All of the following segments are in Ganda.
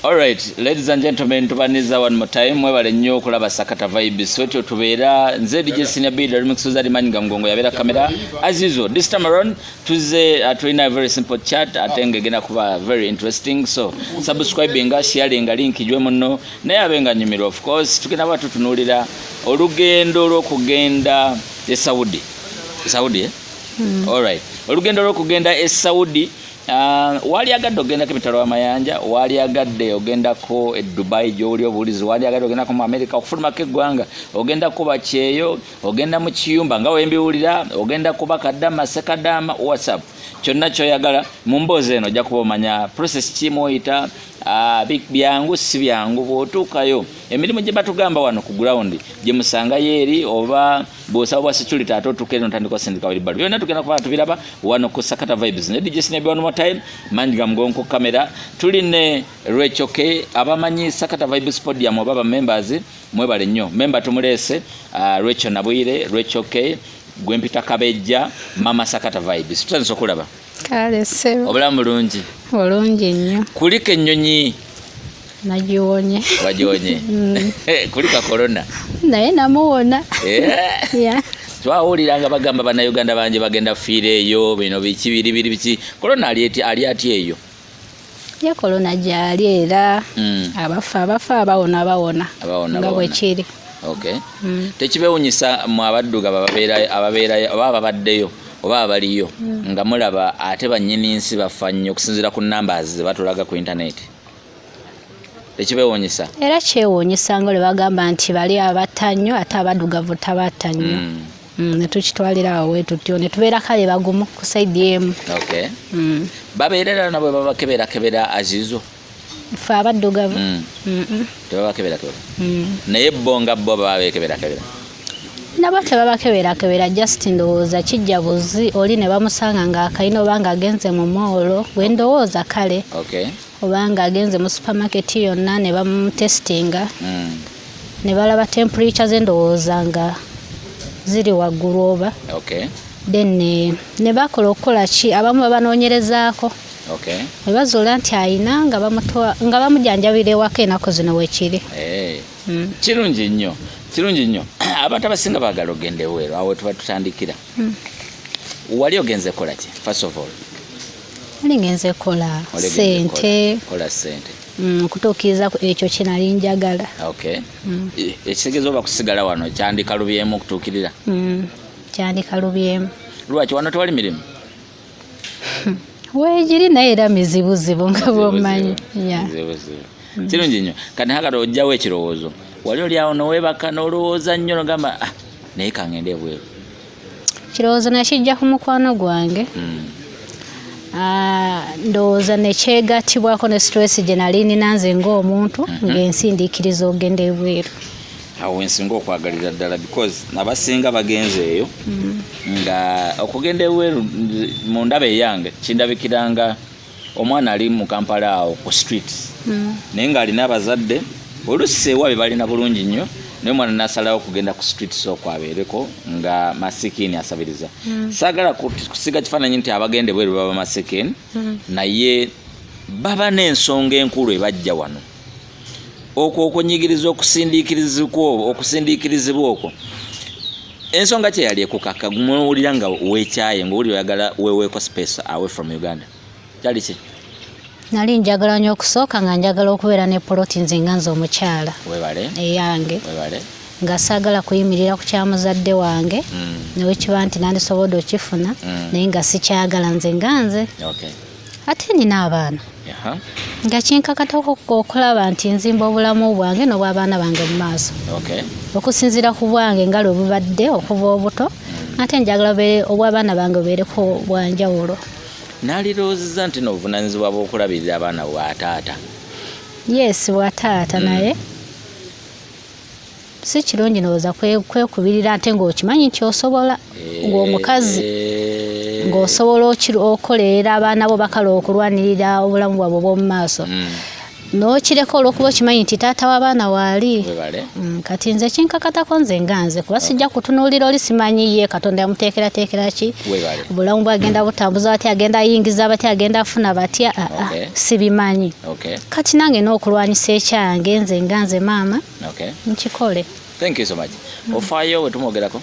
All right, ladies and gentlemen, tubaniza one more time. Mwebale nnyo okulaba Sakata Vibes. Swetyo tubeera nze Dj.Senior'B remixuza limanyinga mgongo yabera kamera. As usual, this time around tuze tulina a very simple chat atenge gena kuba very interesting. So subscribing, sharing link jwe munno naye abenga nyimiro. Of course tukina batu tunulira Olugendo Okugenda Saudi. Saudi eh? All right. Olugendo Okugenda Saudi. Wali agadde ogenda ku mitalo amayanja, wali agadde ogenda ko Dubai gyoli obulizi, wali agadde ogenda ko mu America okufuluma ke gwanga, ogenda kuba kyeyo, ogenda mu kiyumba nga wembiwulira, ogenda kuba Kadama Sekadama WhatsApp. Kyonna kyoyagala mu mboozi eno ojja kuba omanya process kimoyita byangu si byangu bw'otuukayo emirimu gye batugamba wano ku ground gye musanga yeeri oba bw'osaba bwa security ate otuuka eno ntandika osindika balibbalo byonna tugenda kuba tubiraba wano ku Sakata Vibes ne Dj.Senior'B one more time manyiga mugongo ku kamera tuli ne Rachel K abamanyi Sakata Vibes podium oba ba members mwebale nnyo member tumuleese Rachel Nabwire Rachel K Gwempita Kabejja Mama Sakata Vibes tutandise okulaba kale sebo obulamu bulungi bulungi nnyo kuliko ennyonyi nagiwonye wagionye kulika corona naye namuwona yeah twawuliranga bagamba bannayuganda bangi bagenda fiire eyo bino biki corona ali ati eyo ya corona gyali era abafa abawona nga bwe kiri. Okay. Tekibewunyisa mu abadduga ababeera ababaddeyo oba abaliyo nga mulaba ate bannyini nsi bafa nnyo okusinziira ku numbers ze batulaga ku internet. Tekibewunyisa. Era kyewunyisa nga bagamba nti bali abatannyo ate abaddugavu tabatannyo. Ne tukitwalira awo wetu tutyo ne tubeera kale bagumu ku side emu. Okay. Babeerera nabo babakebera azizo. Fa abaddugavu. Tebabakebera. Naye bonga bo babekebera. Nabo tebabakebera just ndowooza kijja buzi oli ne bamusanga nga akayina obanga agenze mu mall wendowooza kale. Okay. Obanga agenze mu supermarket yonna ne bamutestinga. Ne balaba temperature zendowooza nga ziri waggulu oba. Okay. Then ne bakola okukola ki abamu babanoonyerezaako. Okay. Ebazola nti ayina nga bamujanjabira ewaka enako zino weekiri. Kirungi nnyo. Abantu abasinga baagala ogenda eweero awo tuba tutandikira. Wali ogenze kola ki? First of all. Wali ngenze kola sente. Kola sente. Kutuukiriza ekyo kinali njagala. Okay. Ekitegeeza oba kusigala wano kyandikalubyemu okutuukirira. Kyandikalubyemu. Lwaki wano tewali mirimu? Weegiri naye era mizibuzibu nga bw'omanyi. Kirungi nnyo. Kati hakati ojjawo ekirowoozo. Wali oli awo noweebaka n'olowooza nnyo n'ogamba naye kangende ebweru. Kirowoozo nakijja ku mukwano gwange. Ndowooza ne kyegattibwako ne stress gye nali nina nze ng'omuntu ng'ensindiikiriza ogenda ebweru. Awo ensinga okwagalira ddala because nabasinga bagenze eyo nga okugenda eweru mu ndaba eyange kindabikiranga omwana ali mu Kampala awo ku street naye ng'alina abazadde oluusi ewaabwe balina bulungi nnyo naye omwana n'asalawo okugenda ku street sooka abeereko nga masikini asabiriza saagala kusiga kifaananyi nti abagenda ebweru baba masikini naye baba n'ensonga enkulu ebajja wano okunyigiriza okusindiikirizibwa okwo ensonga kye yali ekukaka gumuwulira nga weekyaye ng'owulira oyagala weeweeko space away from Uganda kyali ki? Nali njagala nnyo okusooka nga njagala okubeera ne poloti nze nga nze omukyala eyange nga saagala kuyimirira ku kyamuzadde wange newekiba nti nandisobodde okifuna naye nga sikyagala nze nga nze ate nina abaana nga kinkakatako okulaba nti nzimba obulamu bwange n'obw'abaana bange mu maaso okusinziira ku bwange nga lwe bubadde okuva obuto ate njagala obw'abaana bange bubeereko bwanjawulo. Naliroozezza nti n'obuvunaanyizibwa bw'okulabirira abaana bwa taata. Yes bwa taata naye si kirungi ndowooza kwekubirira ate ng'okimanyi nti osobola ng'omukazi ng'osobola okukolerera abaana bo bakala okulwanirira obulamu bwabwe bw'omu maaso n'okireka olw'okuba okimanyi nti taata w'abaana waali. Kati nze kinkakatako nze nganze kuba sijja kutunuulira oli simanyi ye Katonda yamuteekerateekera ki obulamu bwagenda butambuza batya agenda ayingiza batya agenda afuna batya sibimanyi. Kati nange n'okulwanyisa ekyange nze nganze maama nkikole. Thank you so much. Ofaayo we tumwogerako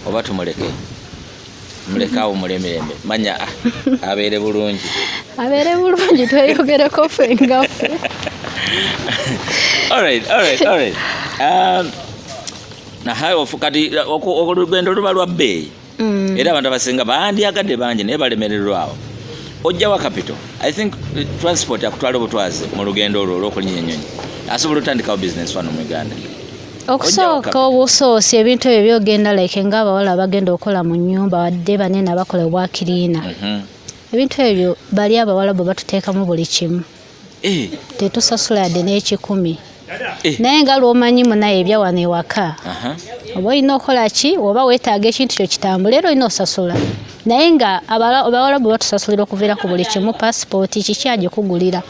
oba tumuleke? Mulekaawo mulemerembe manya abeere bulungi. Abeere bulungi tweyogereko ffe ngaffe. All right. Nahayo kati olugendo luba lwa bbeeyi era abantu abasinga bandyagadde bangi naye balemererwawo. Ojjawa capital. I think transport akutwala obutwazi mu lugendo olwo olw'okulinnya ennyonyi asobola otandikawo business wano mu Uganda. Okusooka obusoosi ebintu ebyo byogenda like ng'abawala bagenda okukola mu nnyumba wadde banene abakola obwakiriina. Ebintu ebyo bali abawala bwe batuteekamu buli kimu. Tetusasula yadde n'ekikumi. Naye nga lw'omanyi munaye ebya wano ewaka oba olina okola ki oba weetaaga ekintu kyo kitambula era olina osasula. Naye nga abawala bwe batusasulira okuviira ku buli kimu pasipooti kiki agikugulira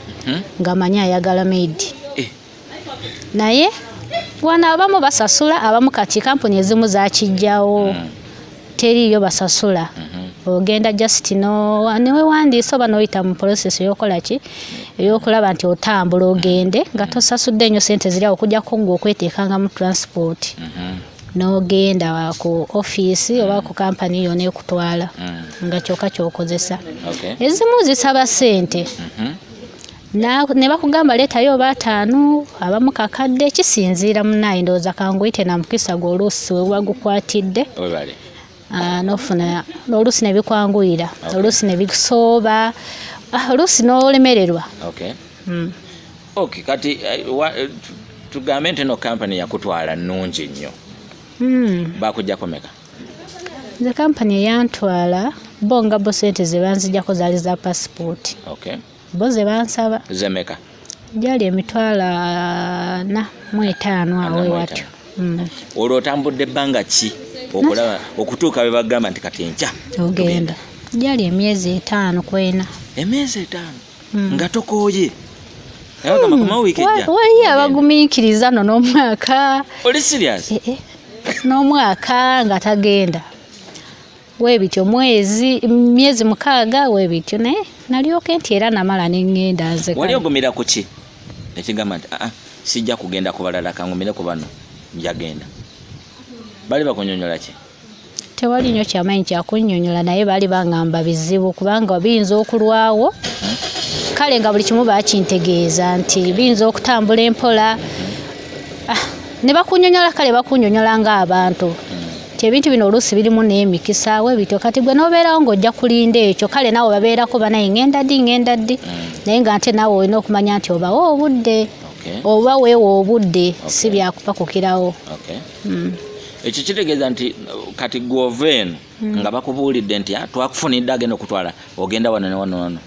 ng'amanyi ayagala maidi. Naye wana abamu basasula abamu kati kampuni ezimu zakijjawo teriyo basasula. Ogenda just newe wandiisa oba n'oyita mu process y'okola ki ey'okulaba nti otambula ogende nga tosasudde nnyo sente ziri awo okujjako ng'okweteekanga mu transport n'ogenda ku office oba ku kampani yonna ekutwala nga kyokka ky'okozesa. Ezimu zisaba sente ne bakugamba leetayo oba 5 abamu kakadde kisinziira munaye ndowooza kanguyite na mukisa gw'oluusi we wagukwatidde n'ofuna oluusi ne bikwanguyira oluusi ne bikusooba oluusi n'olemererwa. Kati tugambe nti no kampani yakutwala nnungi nnyo bakujjako meka? Nze kampani eyantwala bo nga bo sente ze banzijjako zaali za pasipooti. Bo ze bansaba zemeka gyali emitwalo 45 awo watyo. Olwo otambudde ebbanga ki okulaba okutuuka we bagamba nti kati enkya ogenda? Gyali emyezi 5 kwena. Emyezi 5 nga tokooye agamba kuma wiiki ejja wali abagumiikiriza no n'omwaka. Oli serious? N'omwaka nga tagenda webityo myezi 6 webityo naye nalyoke nti era namala n'engenda nze. Wali ogumira ku ki ekigamba nti sijja kugenda ku balala kangumire ku bano njagenda? Bali bakunyonyola ki? Tewali nnyo kyamaanyi kyakunnyonnyola naye baali bangamba bizibu kubanga biyinza okulwawo kale nga buli kimu bakintegeeza nti biyinza okutambula empola ne bakunnyonnyola kale bakunnyonnyola ng'abantu nti ebintu bino oluusi birimu n'emikisa webityo kati gwe n'obeerawo ng'ojja kulinda ekyo kale naawe babeerako banaye ngenda ddi naye nga nte naawe olina okumanya nti obawo obudde oba weewa obudde si byakupakukirawo. Ekyo kitegeeza nti kati gw'ova eno nga bakubuulidde nti twakufunidde agenda okutwala ogenda wano ne wano.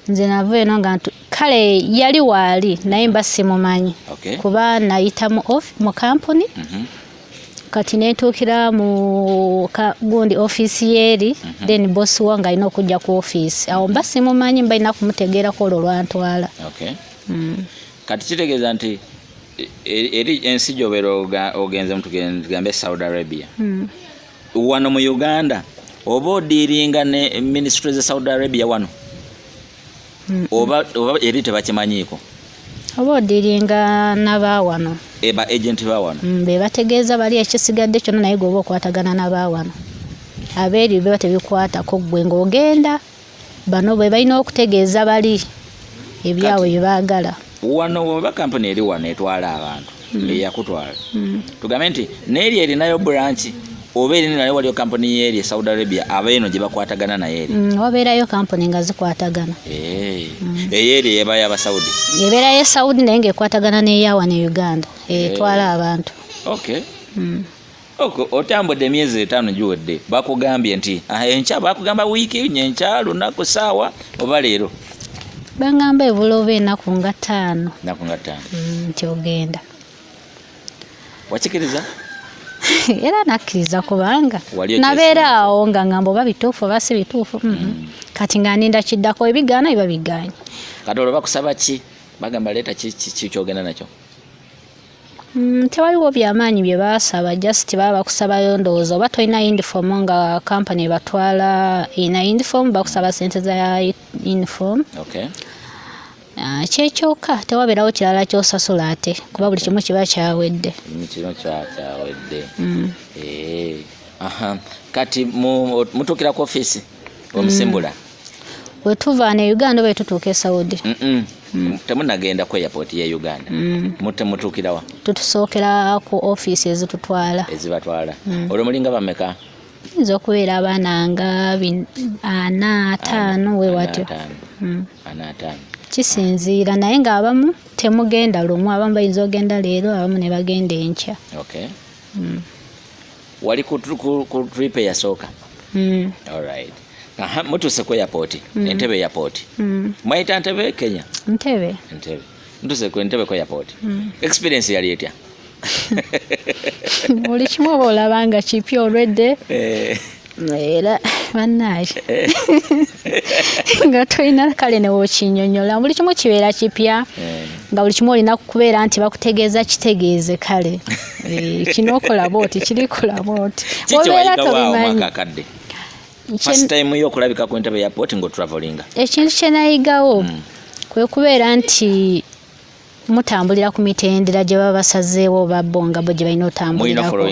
Nze nava eno nga kale yali waali naye mba simumanyi kuba nayita mu kampuni kati netuukira mu gundi office yeri then boss wange alina okujja ku office awo mba simumanyi mba alina kumutegeerako olwo lwantwala. Kati kitegeeza nti eri ensi gy'obeera ogenze tugambe Saudi Arabia wano mu Uganda oba odiiringa ne ministry za Saudi Arabia wano oba eri tebakimanyiiko? Oba odiiringa n'abaawano eba agent baawano be bategeeza bali ekisigadde kyonna naye gwoba okwatagana n'abaawano abeeri be batebikwatako ggwe ng'ogenda bano bwe balina okutegeeza bali ebyawe bye baagala. Wano oba kampuni eri wano etwala abantu eyakutwala tugambe nti n'eri erinayo branch oba eri nayo waliyo kampuni y'eri Saudi Arabia abeeno gye bakwatagana naye eri wabeerayo kampuni nga zikwatagana eyeri eba y'Abasaudi ebeera ye Saudi naye ng'ekwatagana n'eyawa ne Uganda etwala abantu. Otambudde emyezi 5 giwedde bakugambye nti enkya bakugamba wiiki nyenkya lunaku saawa oba leero? Bangamba ebuloba ennaku nga 5 nti ogenda. Wakikiriza? Era nakkiriza kubanga nabeera awo nga ngamba oba bituufu oba si bituufu kati nga ninda kiddako ebigaana biba biganye kati olwo bakusaba ki bagamba leeta ki kyogenda nakyo tewaliwo byamaanyi bye baasaba just baba bakusabayo ndowooza oba tolina uniform nga company batwala ina uniform bakusaba sente za uniform kyekyoka tewabeerawo kirala kyosasula ate kuba buli kimu kiba kyawedde kati mutuukira ku ofiisi omusimbula wetuva ne Uganda oba tutuuka e Saudi temunagenda ku airport ya Uganda mutuukirawa tutusookera ku ofiisi ezibatwala olwo mulinga bameka nza okubeera abaana nga 4-5 wewatyo kisinziira naye ng'abamu temugenda lumu abamu bayinza ogenda leero abamu ne bagenda enkya wali ku trip eyasooka alright mutuse ku airport Entebbe airport mwayita Ntebbe Kenya Ntebbe mutuse ku Entebbe ku airport experience yali etya buli kimu oba olabanga kipi olwedde era bannaye nga tolina kale ne wokinyonyola buli kimu kibeera kipya nga buli kimu olina kubeera nti bakutegeeza kitegeeze kale kino okola booti kiri kola booti obeera tobimanyi first time y'okulabika ku Entebbe airport ng'otravelinga ekintu kye nayigawo kwe kubeera nti mutambulira ku mitendera gye baba basazeewo babbo nga bo gye balina otambulirako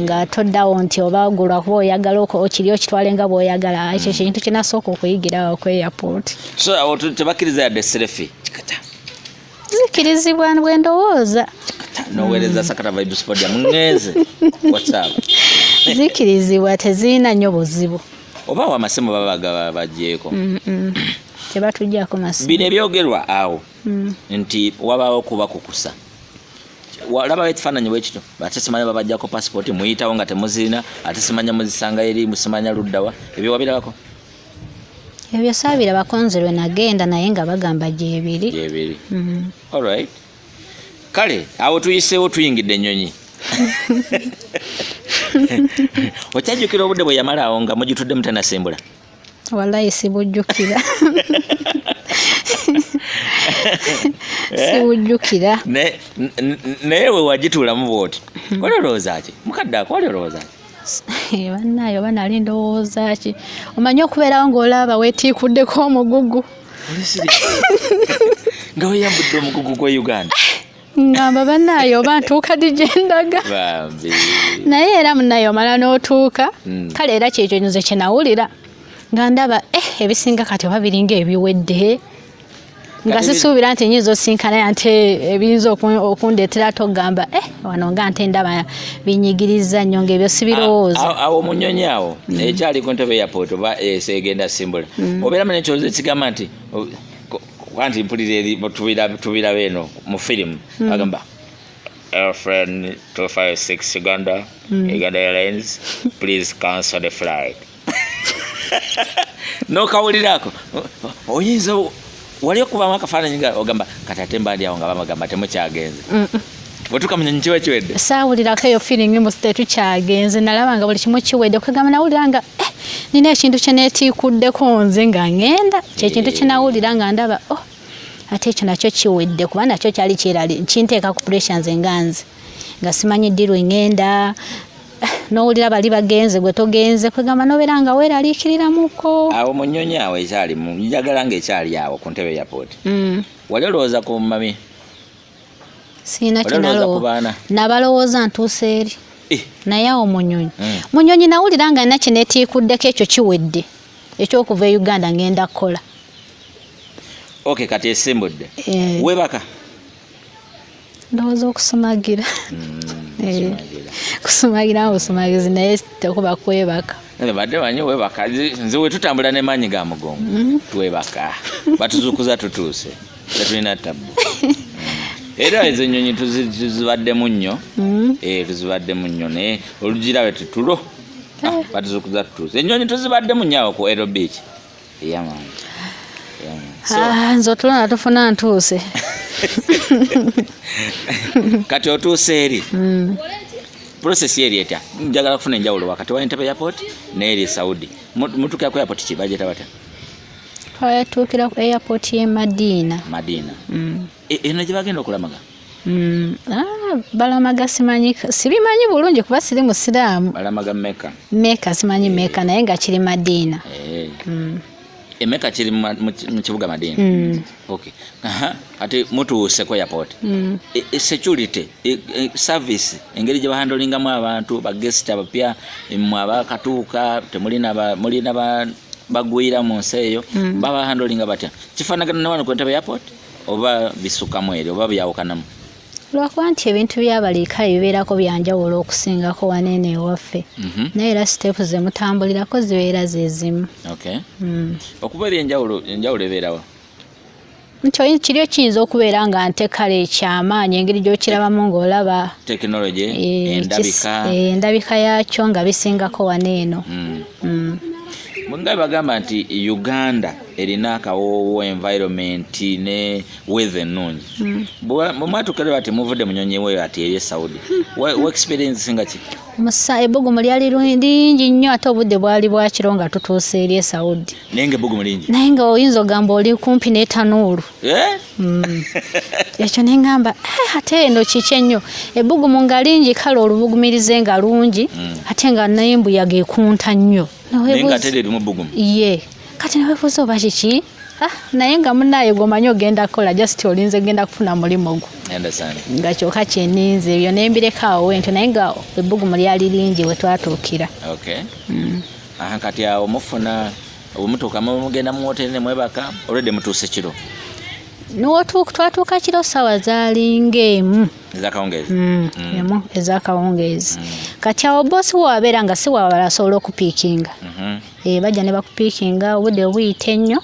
nga toddawo nti oba ogulwa kuba oyagala okiri okitwale nga bw'oyagala ekyo kintu kye nasooka okuyigirawo ku airport so awo tebakkiriza yadde selfie kikata zikirizibwa bwe ndowooza noweereza Sakata Vibes Podium mungeeze WhatsApp zikirizibwa tezirina nnyo buzibu oba wamasimu baba bagyeko tebatujjako masimu bino ebyogerwa awo nti wabaawo kuba kukusa walabawo ekifaananyi bwe kityo ate simanya babajjako passport muyitawo nga temuzirina ate simanya muzisanga eri musimanya luddawa ebyo wabirabako ebyo saabirabako nze lwe nagenda naye nga bagamba gyebiri alright kale awo tuyiseewo tuyingidde ennyonyi okyajjukira obudde bwe yamala awo nga mugitudde mutanasimbula wallahi sibujjukira sibujjukira naye we wagituulamu bwoti wali olowooza ki mukadde ako wali olowooza ki bannayo oba nali ndowooza ki omanyi okubeerawo ng'olaba weetiikuddeko omugugu nga weyambudde omugugu gwa Uganda ngamba bannayo oba ntuuka digyendaga naye era munayo omala n'otuuka kale era kyekyo nze kye nawulira nga ndaba ebisinga kati oba biringa ebiwedde nga sisuubira nti nyinza osinkana ate ebiyinza okundeetera togamba wano nga nte ndaba binyigiriza nnyo ng'ebyo sibirowooza awo mu nnyonyi awo ekyali ku Entebbe airport oba egenda simbula obeeramu nekyoza ekigamba nti wanti mpulira eri tubiraba eno mu firimu bagamba Airframe 256 Uganda Airlines please cancel the flight nokawulirako oyinza wali okubamu akafaananyi nga ogamba kati ate mbandi awo nga bamagamba temukyagenze bwetukamanya kiba kiwedde saawulirako eyo feeling mu tetukyagenze nalaba nga buli kimu kiwedde okugamba nawulira nga nina ekintu kye neetiikuddeko nze nga ngenda kyekintu kye nawulira nga ndaba ate ekyo nakyo kiwedde kuba nakyo kyali kinteeka ku pressure nze nga simanyi ddi lwe ngenda n'owulira bali bagenze gwe togenze kwegamba nobeera nga weeraliikiriramuko awo mu nnyonyi awo ekyalimu njagala ng'ekyali awo ku Entebbe airport wali olowooza ku mami siina kinalowooza nabalowooza ntuuse eri naye awo mu nnyonyi nawulira nga nina kineetiikuddeko ekyo kiwedde ekyokuva e Uganda ngenda kukola kati esimbudde webaka ndowooza okusumagira kusumagira busumagizi naye tekuba kwebaka badde banyi webaka nze wetutambula n'emaanyi ga mugongo twebaka batuzukuza tutuuse tetulina ttabu era ezo ennyonyi tuzibaddemu nnyo tuzibaddemu nnyo naye olugirabe tutulo batuzukuza tutuuse ennyonyi tuzibaddemu nnyo awo ku Ero Beach eyamaanyi nze otulona tufuna ntuuse kati otuuse eri process eri etya njagala kufuna enjawulo wakati wa Entebbe airport n'eri Saudi mutukira ku airport kibajeta bata twatuukira ku airport y'e Madina. Eno gye bagenda okulamaga? Balamaga sibimanyi bulungi kuba siri musiraamu. Balamaga Meka simanyi Meka naye nga kiri Madina. Meka kiri mu kibuga Madina. Okay. Ate mutuuse ku airport. Security service engeri gye bahandolingamu abantu ba guest abapya abakatuuka temulina bagwira mu nsi eyo baba handolinga batya. Kifaanagana ne wano ku Entebbe airport oba bisukamu eri oba byawukanamu? Lwakuba nti ebintu by'abaliika bibeerako byanjawulo okusingako waneene ewaffe. Naye era siteepu ze mutambulirako zibeera ze zimu. Okubeera enjawulo ebeerawa? Nti kiri kiyinza okubeera nga nte kale ekyamaanyi engeri gy'okirabamu ng'olaba tekinologi endabika yakyo nga bisingako waneeno. Nga bagamba nti Uganda erina akawoowo environment ne weather ennungi. Bwemwatukire bati muvudde munyonyi weyo ati eri Saudi. Experience singa ki? Ebbugumu lyali lingi nnyo ate obudde bwali bwa kiro nga tutuuse eri Saudi. Naye nga ebbugumu lingi? Naye nga oyinza ogamba oli kumpi n'etanuulu. Ekyo ne ngamba ate eno kiki ennyo. Ebbugumu nga lingi kale olubugumirize nga lungi ate nga n'embuyaga ekunta nnyo. Naye nga ate erimu bbugumu? Ye. Kati neweebuuza oba kiki? Naye nga munaaye gwomanyi ogenda kukola just olinze genda kufuna mulimu gwo. Nga kyokka kyenninze ebyo ne mbirekawo wento naye nga ebbugumu lyali lingi we twatuukira. Kati awo mufuna omutuuka mugenda mu woteeri ne mwebaka olwedde mutuuse kiro? Twatuuka kiro ssaawa zaalinga emu ez'akawungeezi. Kati awo boosi wabeera nga si wabala asobola okupiikinga. Bajja ne bakupiikinga obudde buyita ennyo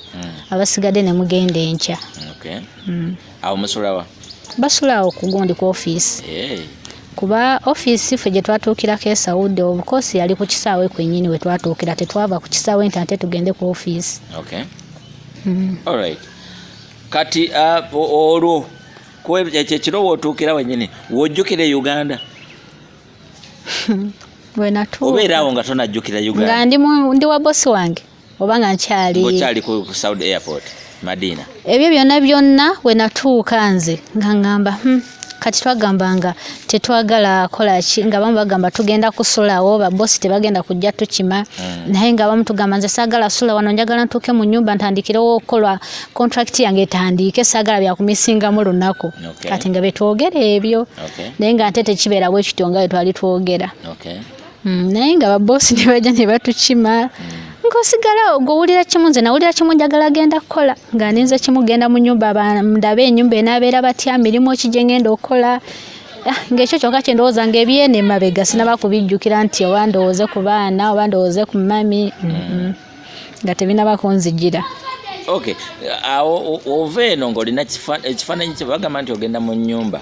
abasigadde ne mugenda enkya. Awo musulawa? Basulawo ku gundi ku ofiisi. Kuba ofiisi ffe gye twatuukirako e Saudi obukoosi yali ku kisaawe kwennyini we twatuukira tetwava ku kisaawe nti ate tugende ku ofiisi. Kati olwo ekyo ekiro wootuukira wennyini wojjukira Uganda? Obeera awo nga tonajjukira Uganda? Nga ndi wa bosi wange oba nga nkyali ku Saudi airport Madina? Ebyo byonna we natuuka nze nga ngamba kati twagambanga tetwagala kola ki nga bamu bagamba tugenda kusulawo babosi tebagenda kujja tukima naye nga bamu tugamba nze saagala sula wano njagala ntuuke mu nnyumba ntandikirewo okukolwa contract yange etandiike saagala byakumisingamu lunaku. Kati nga betwogera ebyo naye nga nte tekibeera bwe kityo nga bwe twali twogera. Naye nga babosi ne bajja ne batukima ng'osigala ogwowulira kimu nze nawulira kimu njagala genda kukola nga ninze kimu genda mu nnyumba ndabe ennyumba enaabeera batya mirimu ki gye ngenda okukola ng'ekyo kyokka kye ndowooza ng'ebyene emabega sinaba kubijjukira nti oba ndowooze ku baana oba ndowooze ku mami nga tebinaba kunzijira. Awo ova eno ng'olina ekifaananyi kye bagamba nti ogenda mu nnyumba.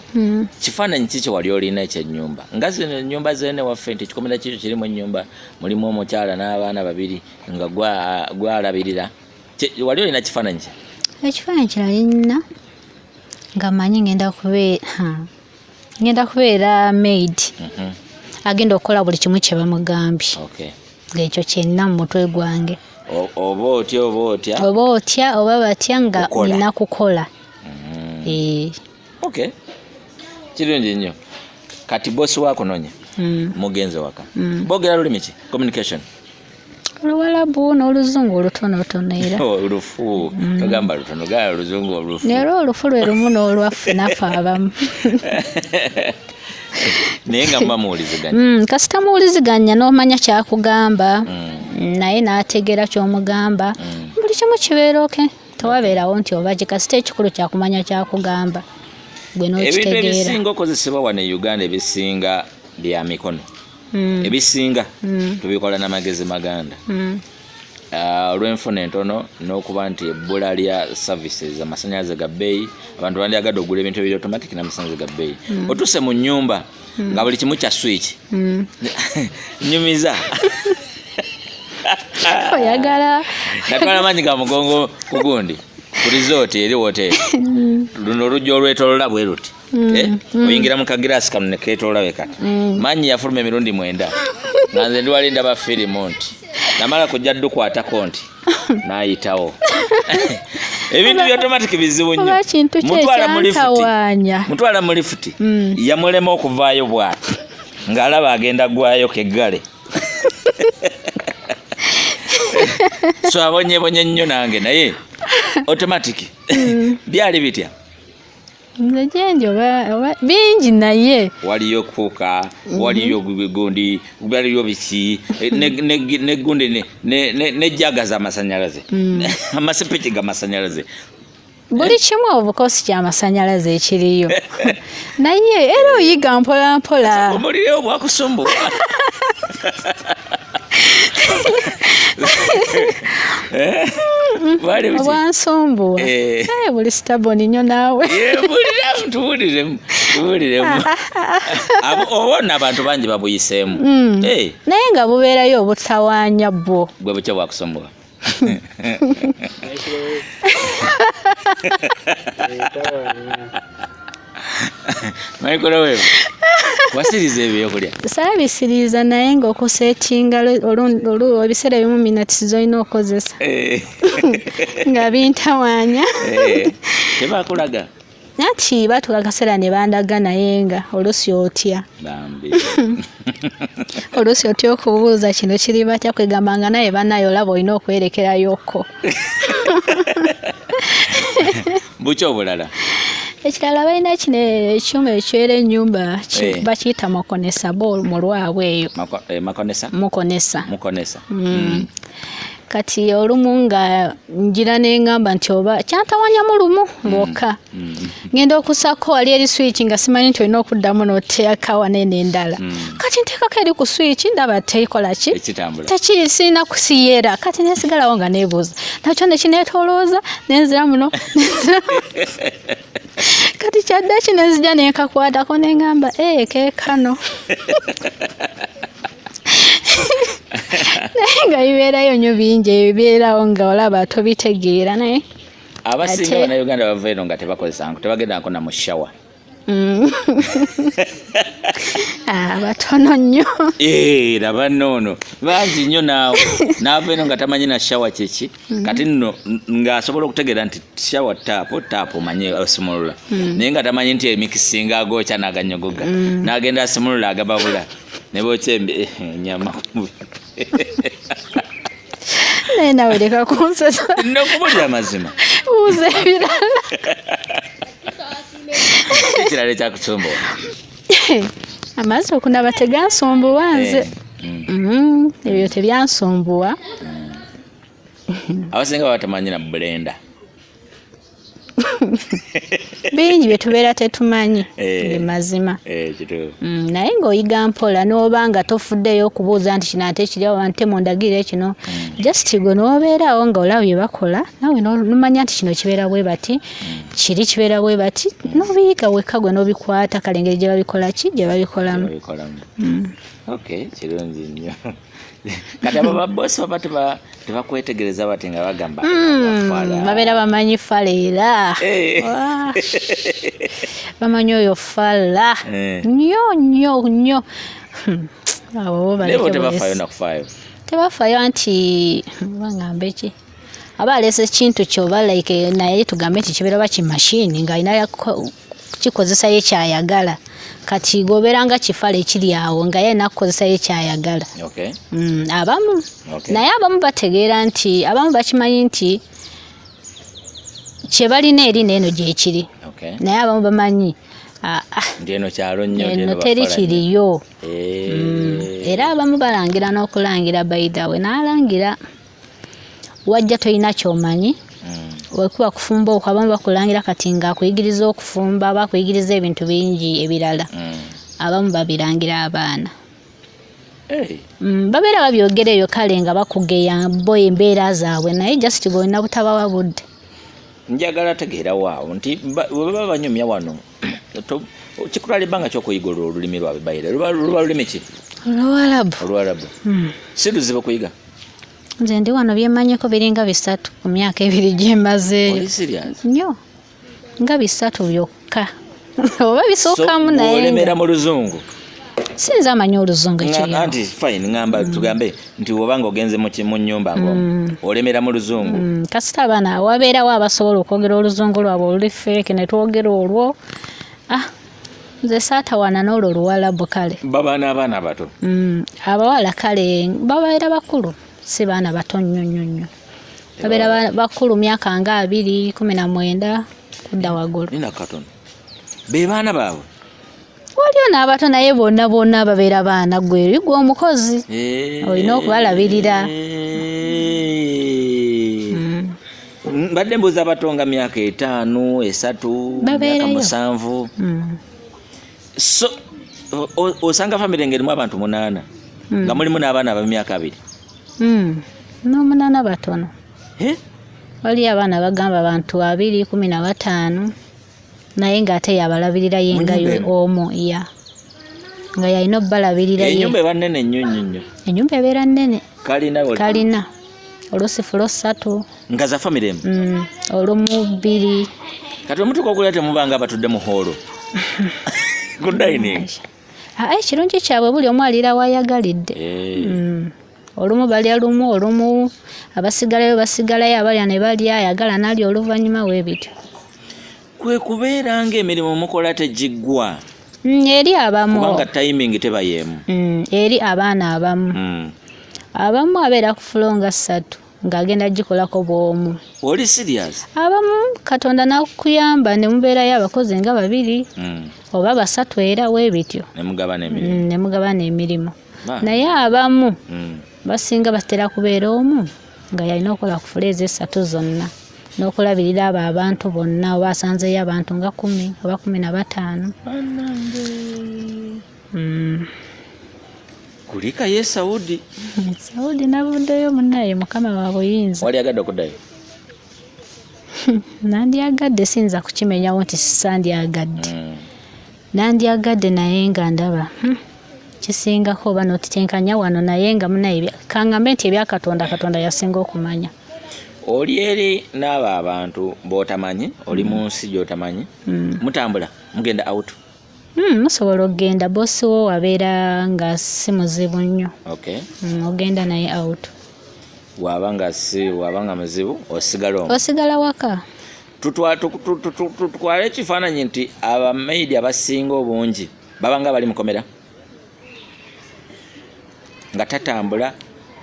Kifaananyi ki kye wali olina ekyennyumba? Nga zino ennyumba zeene waffe nti kikomera kikyo kiri mu nnyumba mulimu omukyala n'abaana babiri nga gwalabirira. Wali olina kifaananyi ki? Ekifaananyi kirali nina nga manyi ngenda kubeera maid agenda okukola buli kimu kye bamugambye. Ng'ekyo kyenna mu mutwe gwange. Oba otya oba batya nga nina kukola. Kirungi nnyo. Kati bosi wakunoonya mugenze waka boogera lulimi ki? Communication? Oluwalabu n'oluzungu olutonotono era. Olufu togamba lutono gala oluzungu olufu. Neera olufu lwe lumu n'olwaffe naffe abamu. Naye nga muba muwuliziganya? Kasita muwuliziganya n'omanya kyakugamba naye n'ategeera ky'omugamba buli kimu kibeera tewabeerawo nti oba kasita ekikulu kyakumanya kyakugamba gwe n'okitegeera. Ebintu ebisinga okozesebwa wano e Uganda ebisinga bya mikono. Ebisinga tubikola n'amagezi maganda. Olw'enfuna entono n'okuba nti ebbula lya services amasannyalaze ga bbeeyi abantu bandyagadde okugula ebintu ebiri automatic n'amasannyalaze ga bbeeyi. Otuuse mu nnyumba nga buli kimu kya switch. Nyumiza. Oyagala. Natwala maanyi ga mugongo ku gundi ku resort eri woteeri. Luno olujja olwetoolola bwe luti. Oyingira mu kagiraasi kano ne keetoolola we kati. Maanyi yafuluma emirundi 9. Nganze ndwali ndaba firimu nti namala kujja ddukwatako nti naayitawo. Ebintu bya automatic bizibu nnyo. Mutwala mu lifuti yamulema okuvaayo bw'ati ng'alaba agenda gwayo keggale. So abonyebonye nnyo nange naye automatic byali bitya? Njenjo bingi naye waliyo kuka waliyo gundi waliyo biki ne gundi ne jaga za masanyalaze amasepeki ga masanyalaze buli kimu obukosi kya masanyalaze ekiriyo naye era oyiga mpola mpola omuliro obwakusumbuka. Obwansumbuwa buli staboni nnyo naawe tuwuliremu obona abantu bangi babuyiseemu naye nga bubeerayo obutawaanya bwo gwe bukya bwakusumbuwa. Maikola wewe wasiriza ebyokulya saabisiriza naye ng'okusetinga ebiseera ebimu minati zolina okozesa nga bintawaanya tebakulaga nati batulaga kaseera ne bandaga naye nga oluusi otya oluusi otya okubuuza kino kiri batya kwegamba nga naye banaye olaba olina okwerekerayoko. Buki obulala ekirala balina kino ekyuma ekyera ennyumba bakiyita mukonesa mu lwabwe eyo mukonesa. Kati olumu nga njira n'engamba nti oba kyantawanyamu lumu lwokka ngenda okusako wali eri switch nga simanyi nti olina okuddamu n'oteekawa nene endala kati nteekako eri ku switch ndaba tekola ki tekiri sirina kusiyera kati nesigalawo nga neebuuza nakyo nekineetolooza nenzira muno kati kyadda kinezija nenkakwatako nengamba keekano naye nga bibeerayo nnyo bingi ebibeerawo nga olaba tobitegeera naye abasinga bannayuganda bava eno nga tebakozesanko tebagendako na mu shawa batono nnyo laba noono bangi nnyo naawe naava eno nga tamanyi na shawa kiki kati nno ng'asobola okutegeera nti shawa taapu omanyi asimulula naye nga tamanyi nti emikisinga agokya n'aganyogoga n'agenda asimulula agababula ne bookya ennyama naye nawe leka kunsesa nokubulira amazima buuza ebirala ekirala ekyakusumbuwa amazzi okunaba tegansumbuwa nze ebyo tebyansumbuwa. abasinga baba tamanyi na blenda bingi bye tubeera tetumanyi mazima naye ng'oyiga mpola n'oba nga tofuddeyo okubuuza nti kino ate kiriawo nte mundagirire kino just gwe n'obeerawo nga olaba bye bakola nawe nomanya nti kino kibeera bwe bati kiri kibeera bwe bati n'obiyiga wekka gwe n'obikwata kale engeri gye babikola ki gye babikolamu. Kirungi nnyo. Kati abo babosi baba tebakwetegereza bati nga bagamba babeera bamanyi fala bamanyi oyo fala nnyo abo tebafaayo nti bagamba eki aba alese ekintu kyoba like naye tugambe nti kibeera bakimashini ng'alina kikozesayo ekyayagala kati goberanga kifala ekiri awo nga ye nakukozesayo ekyayagala. Abamu naye abamu bategeera nti abamu bakimanyi nti kye balina eri neeno gyekiri naye abamu bamanyi eno teri kiriyo era abamu balangira n'okulangira bayidawe n'alangira wajja tolina kyomanyi wekuba kufumba abamu bakulangira kati nga akuyigiriza okufumba bakuyigiriza ebintu bingi ebirala abamu babirangira abaana babeera babyogera eyo kale nga bakugeya bo embeera zaabwe naye just golina butabawa budde. Njagala tegeera waawo nti bwe baba banyumya wano kikutwala ebbanga ky'okuyiga olulimi lwabwe bayire luba lulimi ki? Oluwarabu. Si luzibu kuyiga? Nze ndi wano byemmanyiko biringa 3 ku myaka 2 gyemazeeyo nnyo nga 3 byokka oba bisookamu naye olemera mu luzungu sinza amanyi oluzungu ekiri anti fine ngamba tugambe nti obanga ogenze mu nnyumba ngomu olemera mu luzungu kasita abaana wabeerawo abasobola okwogera oluzungu lwabwe oluli feeke ne twogera olwo nze saatawaana n'olwo luwalabu kale babaana abaana abato abawala kale babeera bakulu si baana bato nnyo babeera bakulu myaka nga 2 19 kudda waggulu nina katono be baana baabwe waliyo n'abato naye bonna babeera baana gwe omukozi olina okubalabirira mbadde mbuuza abato nga myaka 5 3 myaka 7 so osanga famire ngerimu abantu 8 nga mulimu n'abaana ab'emyaka 2 n'omunaana batono waliyo abaana bagamba abantu 215 naye ng'ate yabalabirira yengayo omu nga yalina obbalabirira enyumba eba nnene nnyo enyumba ebeera nnene kalina olusi fulo 3 nga za famire emu olumu 2 kati omutuka okulya temubanga abatudde mu holo ku dining ekirungi kyabwe buli omu alira wayagalidde olumu balya lumu olumu abasigalayo abalya ne balya ayagala nalya oluvannyuma w'ebityo kwe kubeera ng'emirimu mukola tegiggwa eri abamu kubanga timing tebayemu eri abaana abamu abeera ku fulo nga 3 ng'agenda gikolako bw'omu oli serious abamu katonda nakuyamba ne mubeerayo abakozi nga 2 oba 3 era w'ebityo ne mugabana emirimu naye abamu basinga batera kubeera omu nga yalina okukola ku fulo ezo 3 zonna n'okulabirira abo abantu bonna oba asanzeyo abantu nga 10 oba 15 kulika ye Saudi navuddeyo munnaye mukama wa buyinza wali agadde okuddayo nandyagadde sinza kukimenyawo nti sandyagadde nandyagadde naye nga ndaba kisingako oba notitenkanya wano naye nga munaye kangambe nti katonda yasinga okumanya oli eri n'abo abantu b'otamanyi oli mu nsi gy'otamanyi mutambula mugenda out musobola okugenda bossi wo wabeera nga si muzibu nnyo ogenda naye out wabanga muzibu osigala waka tutwale ekifaananyi nti abamaidi abasinga obungi babanga bali mukomera nga tatambula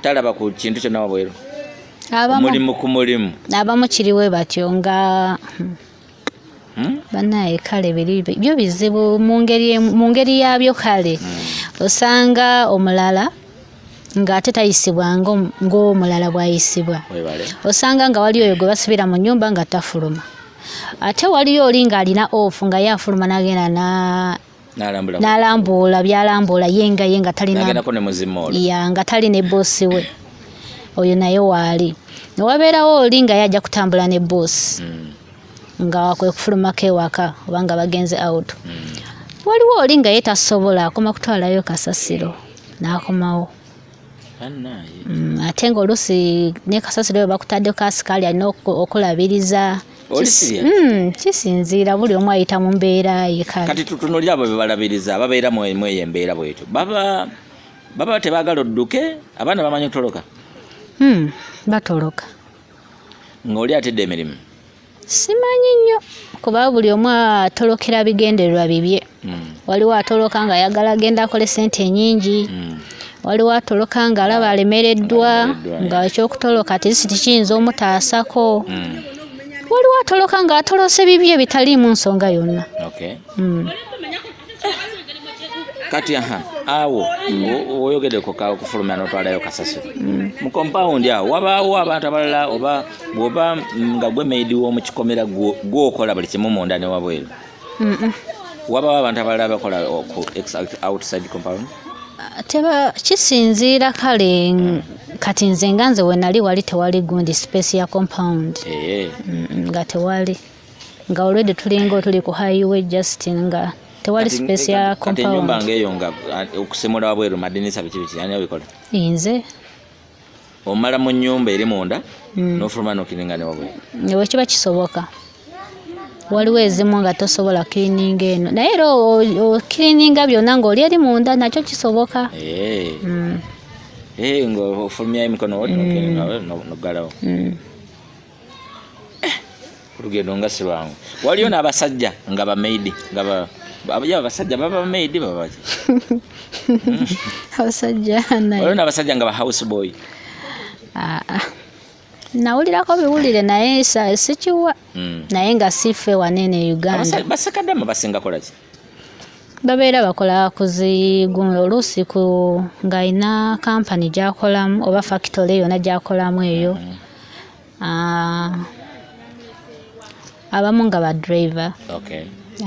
talaba ku kintu kyonna wabweru mulimu ku mulimu abamu kiriwe batyo nga banaye kale byo bizibu mu ngeri yabyo kale osanga omulala ng'ate tayisibwa ng'omulala bwayisibwa osanga nga wali oyo gwe basibira mu nnyumba nga tafuluma ate waliyo oli ng'alina ofu nga yafuluma n'agenda n'alambuula by'alambuula yenga talina nga tali ne boosi we oyo naye waali newabeerawo oli nga yajja kutambula ne boosi nga kwe kufulumako ewaka oba nga bagenze out waliwo oli nga ye tasobola akoma kutwalayo kasasiro n'akomawo ate nga olusi ne kasasiro we bakutaddeko kasikaali alina okulabiriza kisinziira buli omu ayita mu mbeera yekale kati tutunulira abo bebalabiriza ababeera mu eyo embeera bwetyo baba tebaagala odduke abaana bamanyi otoloka batoloka ng'oli atedde emirimu simanyi nnyo kuba buli omu atolokera bigendererwa bibye waliwo atoloka nga ayagala agenda akole sente nyingi waliwo atoloka nga alaba alemereddwa nga ekyokutoloka tikiyinza omutaasako waliwo atoloka nga atolose bibye bitaliimu nsonga yonna kati awo oyogedde kufulumya n'otwalayo kasasiro mu compound awo wabaawo abantu abalala oba bw'oba nga gwe maidi w'omu kikomera gwokola buli kimu munda ne wabweru wabaawo abantu abalala bakola outside compound kisinziira kale kati nze nga nze wenali wali tewali gundi space ya compound nga tewali nga already tulinga otuli ku highway just nga tewali space ya compound. Kati nyumba ngeyo nga okusemula wabweru madinisa biki yani abikola. Inze. Omala mu nyumba eri munda n'ofuluma n'okiringa ne wabweru. Newe kiba kisoboka. waliwo ezimu nga tosobola cleaning eno naye era cleaninga byonna ng'oli eri munda nakyo kisoboka ng'ofulumya emikono noggalawo olugendo nga si lwangu waliyo n'abasajja nga bamaidi abasajja baba bamaidi baba ki abasajja waliyo n'abasajja nga ba house boy nawulirako biwulire naye sikiwa naye nga sife wanene Uganda basakadama basinga kola ki babeera bakola kuzigunga oluusi nga ina kampani gyakolamu oba factory yonna gyakolamu eyo abamu nga ba driver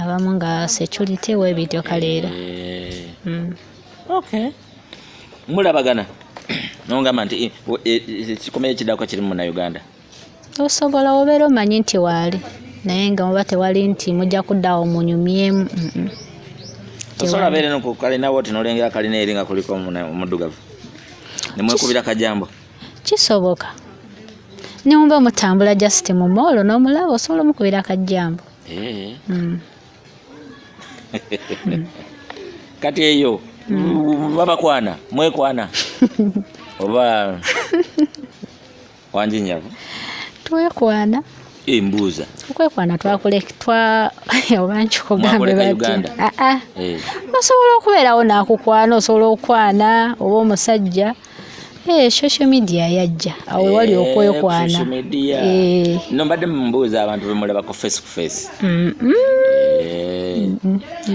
abamu nga security webityo kaleera mulabagana nongamba nti kikomeye ekidako kiri mu Uganda osobola obeera omanyi nti waali naye nga muba tewali nti mujja kuddawo munyumyemu osobola abeere nokukalinawo oti nolengera kalina eri nga kuliko omuddugavu nemwekubira kajambo kisoboka niwumba mutambula just mu moolo n'omulaba osobola omukubira akajambo kati eyo babakwana mwekwana oba wanjinyavu twekwana embuuza okwekwana oba nkikugambe bati osobola okubeerawo nakukwana osobola okukwana oba omusajja social media yajja awo wali okwekwana nombadde mumbuuza abantu bemulabako face to face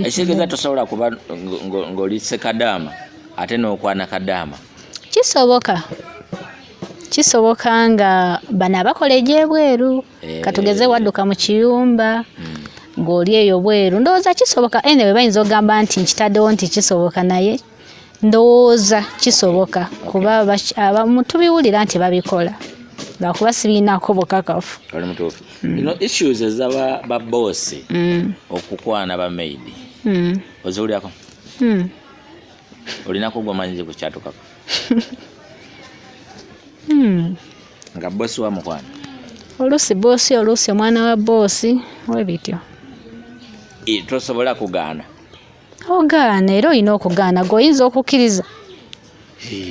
ekitegeeza tosobola kuba ng'oli sekadaama ate n'okwana kadaama kisoboka nga bano abakola egyebweru katugeze wadduka mu kiyumba ng'oli eyo bweru ndowooza kisoboka anyway bayinza ogamba nti nkitaddewo nti kisoboka naye ndowooza kisoboka kuba tubiwulira nti babikola lwakuba sibiinaako bukakafu issues ezaba baboosi okukwana bamaidi oziwulirako olinako gwomanyije ku kyatukako nga boosi wa mukwana oluusi boosi oluusi omwana wa boosi webityo tosobola kugaana ogaana era olina okugaana gweoyinza okukkiriza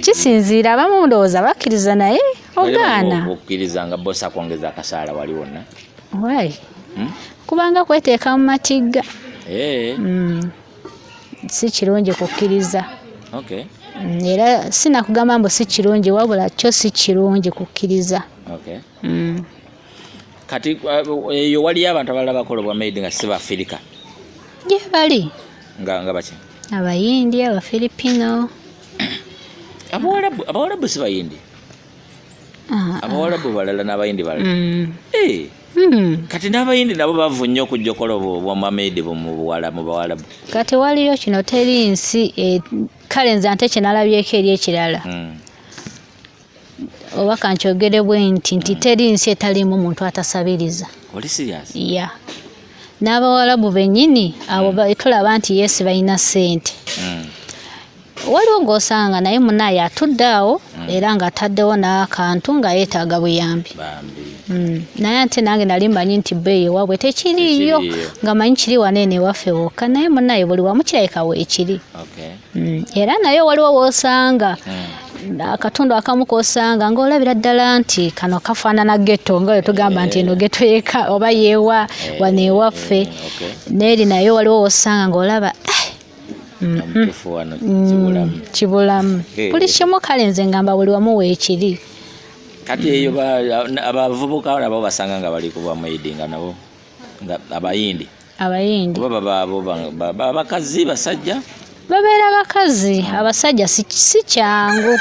kisinziira abamu ndowooza bakkiriza naye ogaana okukkiriza nga boosi akwongeza akasaala wali wonna wayi kubanga kweteeka mu matigga si kirungi kukkiriza era sinakugamba mbu si kirungi wabula kyo si kirungi kukkiriza kati eyo waliyo abantu abalala bakola obwamaidi nga si bafirika gye bali nga baki abayindi abafilipino abawarabu si bayindi abawarabu balala n'abayindi balala kati n'abayindi nabo bavu nnyo okujja okola obwamaidi mu bawarabu kati waliyo kino teri nsi kale nze ate kyenalabyeko eri ekirala oba kankyogere bwe nti teri nsi etalimu muntu atasabiriza oli serious n'abawarabu bennyini abo tulaba nti yesi balina ssente waliwo ng'osanga naye munaye atudde awo era ng'ataddewo n'akantu nga yeetaaga buyambi naye ate nange nali mmanyi nti bbeeyi ewaabwe tekiriiyo nga manyi kiri waneene ewaffe wokka naye munaye buli wamu kirabika weekiri era naye waliwo woosanga akatundu akamu kosanga ng'olabira ddala nti kano kafaanana getto nga tugamba nti eno getto yeka oba yeewa wano ewaffe neeri naye waliwo wosanga ng'olaba kibulamu buli kimu kale nze ngamba buli wamu weekiri kati eyo abavubuka nabo basanga nga bali kuba maidi nga nabo nga abayindi oba bakazi basajja babeera bakazi abasajja si kyangu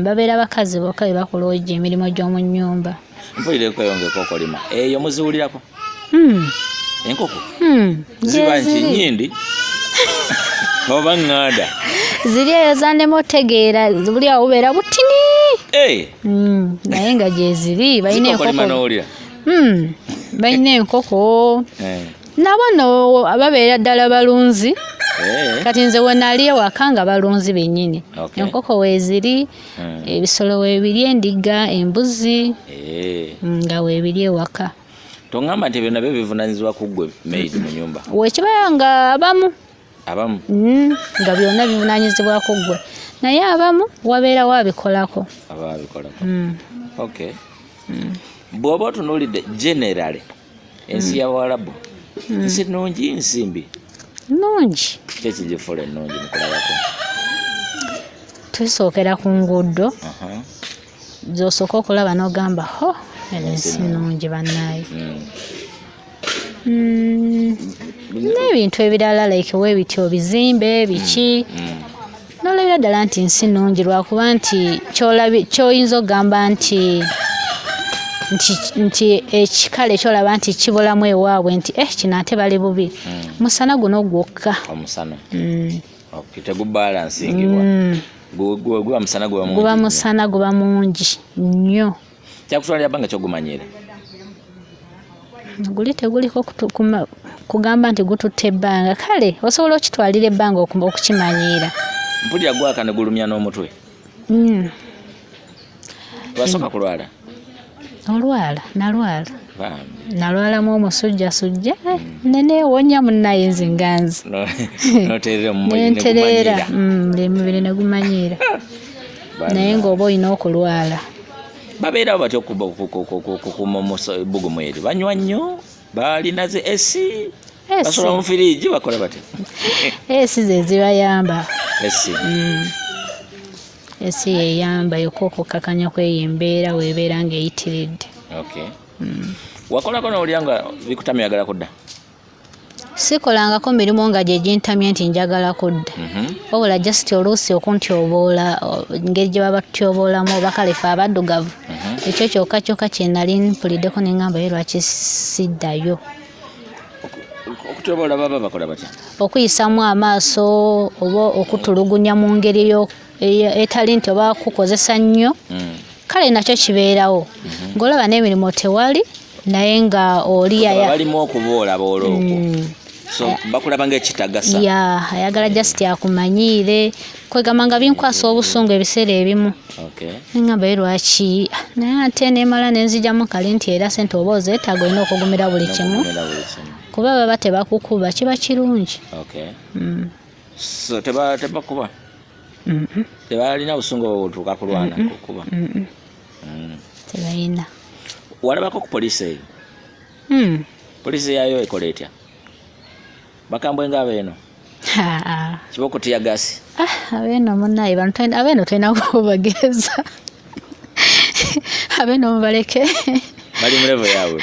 babeera bakazi bokka be bakola ojja emirimu gy'omu nnyumba mpulire kweyongeko okolima eyo muziwulirako enkoko ziba nkinyindi oba ŋŋanda ziri eyo zandema otegeera buli awo bubeera butini naye nga gyeziri balina enkoko nabo babeera ddala balunzi kati nze wenaali ewaka nga balunzi bennyini enkoko weeziri ebisolo weebiri endiga embuzi nga weebiri ewaka Tongamba nti byonna bivunanyizibwa ku ggwe maid mu nyumba. Wekibaya nga abamu nga byonna bivunanyizibwa ku ggwe naye abamu wabeera wabikolako. Okay. Bw'oba otunuulidde generally ensi y'Abawarabu nsi nnungi nsimbi nnungi kyekigifula ennungi mukulabako. Tusookera ku nguudo z'osooka okulaba n'ogamba ho ensi nnungi bannaayi. N'ebintu ebirala like weebityo bizimbe biki n'olabira ddala nti nsi nnungi lwakuba nti ky'oyinza okugamba nti ekikale kyolaba nti kibulamu ewaabwe nti kino ate bali bubi musana guno gwokka. Omusana tegubaalansingibwa guba musana guba mungi nnyo. Kyakutwalira bbanga ky'ogumanyiira? Guli teguliko kugamba nti gututte ebbanga kale osobola okitwalira ebbanga okukimanyiira. Mpulira gwaka ne gulumya n'omutwe. Twasooka kulwala? Nalwalamu omusujjasujja neneewonya munnaye nzinganzi nentereera emubiri ne gumanyiira naye ng'oba olina okulwala. Babeerawo batya okukuuma ebbugumu eri? Banywa nnyo? Balinaze esi? Basola mu firiigi? Bakola batya? Esi ze zibayamba. Esi yeyamba yokka okukakanya kweyo embeera weebeera ng'eyitiridde. Wakolako n'owulira nga bikutamyagala kudda? Sikolangako mirimu nga gye gintamye nti njagala kudda. Wabula just oluusi okuntyoboola engeri gye baba tutyoboolamu oba kalefe abaddugavu. Ekyo kyokka kye nali mpuliddeko ne ngamba ye lwaki siddayo. Okutyoboola baba bakola batya? Okuyisamu amaaso oba okutulugunya mu ngeri etali nti oba kukozesa nnyo. Kale nakyo kibeerawo. Ng'olaba n'emirimu tewali naye nga oli balimu okuboola booloogo. So bakulaba ng'ekitagasa. Ayagala just akumanyiire kwegamba nga binkwasa obusungu ebiseera ebimu. Ngamba ye lwaki naye ate neemala nenzigyamu kali nti era sente oba ozeetaaga olina okugumira buli kimu kuba baba tebakukuba kiba kirungi. So tebakuba? Tebalina busungu obutuuka kulwana kukuba? Tebalina. Walabako ku poliisi eyo? Poliisi yayo ekola etya? Bakambwe ng'abeeno? Kiba okutya gasi? Abeeno munnaye abeeno tulina kubageza. Abeeno mubaleke. Bali mu level yaabwe?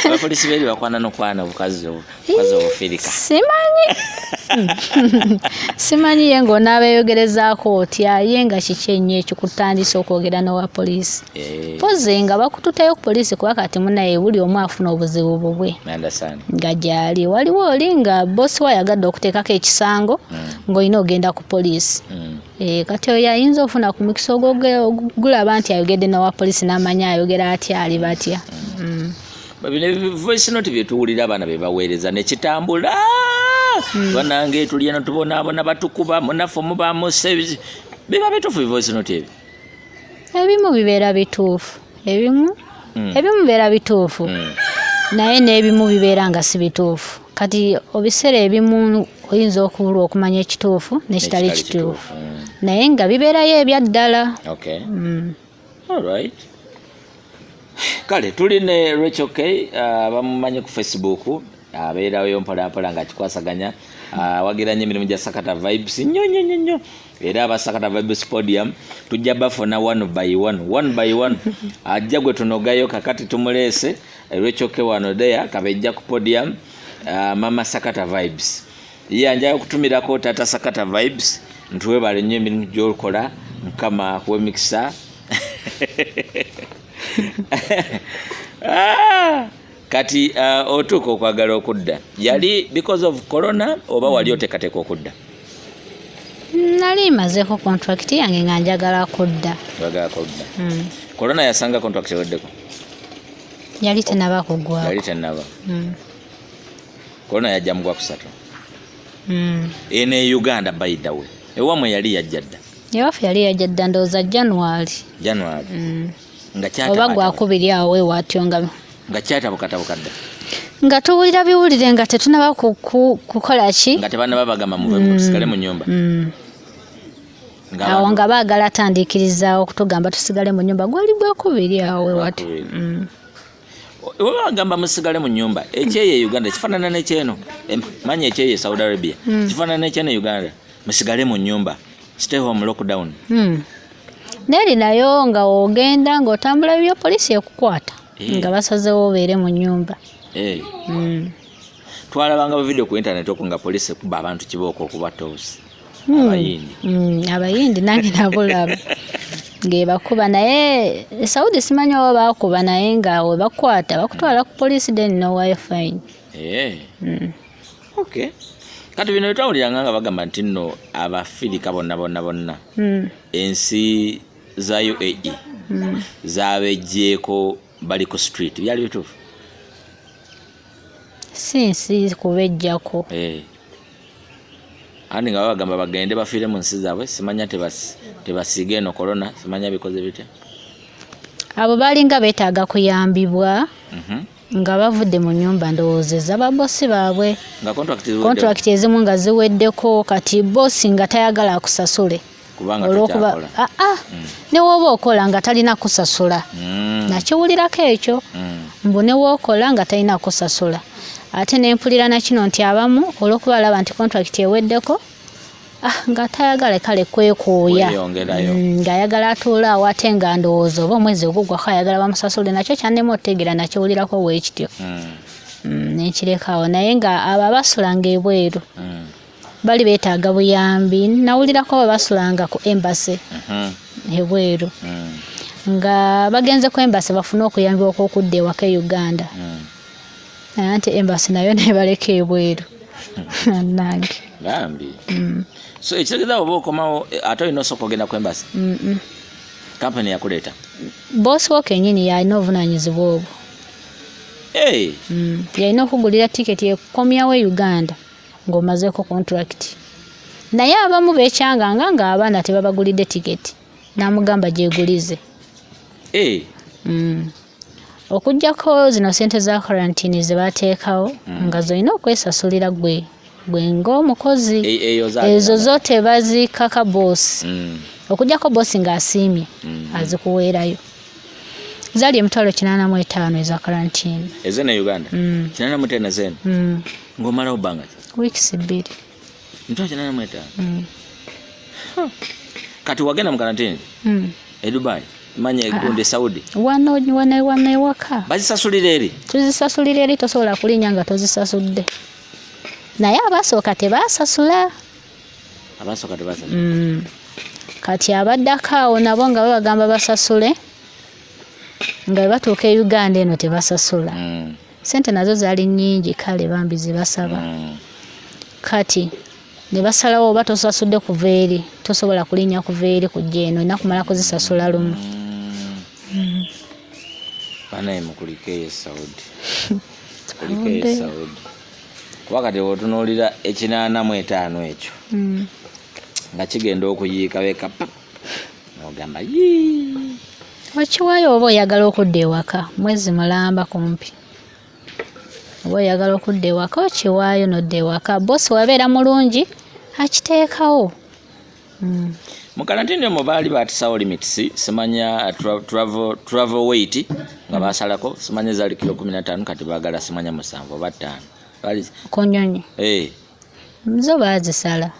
Abapoliisi beeri bakwana n'okwana obukazi obufirika? Simanyi ye ng'onaabeeyogerezaako otya ye nga kiki ennyo ekikutandisa okwogera n'owa poliisi. Poze nga bakututayo ku poliisi kuba kati munnaye buli omu afuna obuzibu bubwe nga gyali. Waliwo oli nga boosi we ayagadde okuteekako ekisango ng'olina ogenda ku poliisi. Kati oyo ayinza ofuna ku mukisa ogulaba nti ayogedde n'owa poliisi n'amanya ayogera atya ali batya. Voice note byetuwulira abaana be baweereza ne kitambula. Banange tulya no tubonaabona batukuba munaffe mubamuse biba bituufu voice note ebyo? Ebimu bibeera bituufu. Ebimu bibeera bituufu. Naye n'ebimu bibeera nga si bituufu. Kati obiseera ebimu oyinza okubulwa okumanya ekituufu n'ekitali kituufu. Naye nga bibeerayo ebya ddala. All right. Kale tuli ne Rachel K bamumanyi ku Facebook abeerayo mpolampola nga kikwasaganya wagira nnyo emirimu gya Sakata Vibes nnyo era aba Sakata Vibes Podium tujja bafuna one by one ajja gwe tunogayo kakati tumuleese Rachel K wano there kabejja ku podium mama Sakata Vibes ye anja okutumirako tata Sakata Vibes ntuwebale nnyo emirimu gy'okola mukama kuwemikisa kati otuuka okwagala okudda yali because of corona oba wali otekateeka okudda? Nali mazeeko contract yange nga njagala kudda. Corona yasanga contract eweddeko? Yali tennaba kuggwako. Corona yajja mu Gwakusatu. Ene Uganda by the way ewammwe yali yajja dda? Ewaffe yali yajja dda ndowooza January. oba gwakubiri awo weewatyo nga kyatabukatabukadde nga tuwulira biwulire nga tetunaba kukola ki nga tebanaba bagamba musigale mu nyumba awo nga baagala atandikiriza okutugamba tusigale mu nyumba gwali gwakubiri awo weewatyo bagamba musigale mu nyumba ekyeyo e Uganda kifaanana n'ekyeno manya ekyeyo e Saudi Arabia kifaanana n'ekyeno e Uganda musigale mu nyumba stay home lockdown neri nayo nga ogenda ng'otambula byo poliisi ekukwata nga basazewo obeere mu nyumba twalabanga video ku internet okwo nga poliisi ekuba abantu kibooko okubatozi abayindi nange nabulaba ng'ebakuba naye Saudi simanya oba bakuba naye nga we bakwata bakutwala ku poliisi then no way fine okay kati bino twawuliranga nga bagamba nti nno abafirika bonna ensi za UAE zabejjeeko bali ku street byali bituufu sinsi kubejjako andi nga bagamba bagende bafiire mu nsi zaabwe simanya tebasiige eno corona simanya bikoze bitya abo balinga beetaaga kuyambibwa nga bavudde mu nyumba ndowoozeza babosi baabwe nga kontrakiti ezimu nga ziweddeko kati bosi nga tayagala akusasule olwokuba ne woba okola nga talina kusasula nakiwulirako ekyo mbu ne wookola nga talina kusasula ate nempulira na kino nti abamu olwokuba alaba nti kontrakiti eweddeko nga tayagala kale kwekooya ng'ayagala atuula awo ate nga ndowooza oba omwezi ogugwako ayagala bamusasule nakyo kyannema otegeera nakiwulirako bwekityo nenkirekawo naye nga abo abasulanga ebweru bali beetaaga buyambi nawulirako babasulanga ku embase ebweru nga bagenze ku embase bafune okuyambibwa okukudda ewaka e Uganda anti embase nayo nebaleka ebweru nange bambi so ekitegeeza oba okomawo ate olina osooka ogenda ku embase kampani yakuleeta bosi wo kenyini yalina obuvunaanyizibwa obwo yalina okugulira tiketi ekomyawo e Uganda ng'omazeeko kontrakiti naye abamu beekyanganga ng'abaana tebabagulidde tiketi n'amugamba gyegulize okugjako zino sente za quarantine ze bateekawo nga zolina okwesasulira gwe ng'omukozi ezo zo tebazikaka boosi okugjako boosi ng'asiimye azikuweerayo zaali emitwalo 85 eza quarantine ezo ne Uganda 85 zeno ng'omalawo bbanga weeks 2 mitwalo 85 kati wagenda mu quarantine e Dubai manya egundi Saudi wano ewaka bazisasulira eri tuzisasulira eri tosobola kulinnya nga tozisasudde naye abasooka tebasasula kati abaddako awo nabo nga babagamba basasule nga bwe batuuka e Uganda eno tebasasula sente nazo zaali nnyingi kale bambi zibasaba kati ne basalawo oba tosasudde kuva eri tosobola kulinnya kuva eri kujja eno olina kumala kuzisasula lumu banaye mukuliko eyo Saudi kuliko Saudi wakati wotunuulira 85 ekyo nga kigenda okuyiika beka ogamba okiwayo oba oyagala okudda ewaka mwezi mulamba kumpi oba oyagala okudda ewaka okiwaayo nodda ewaka bosi wabeera mulungi akiteekawo mu karantini omwo baali baatisawo limits simanya travel weight nga basalako simanya zaali kilo 15 kati baagala simanya 7 oba 5 kunyonyi zo baazisala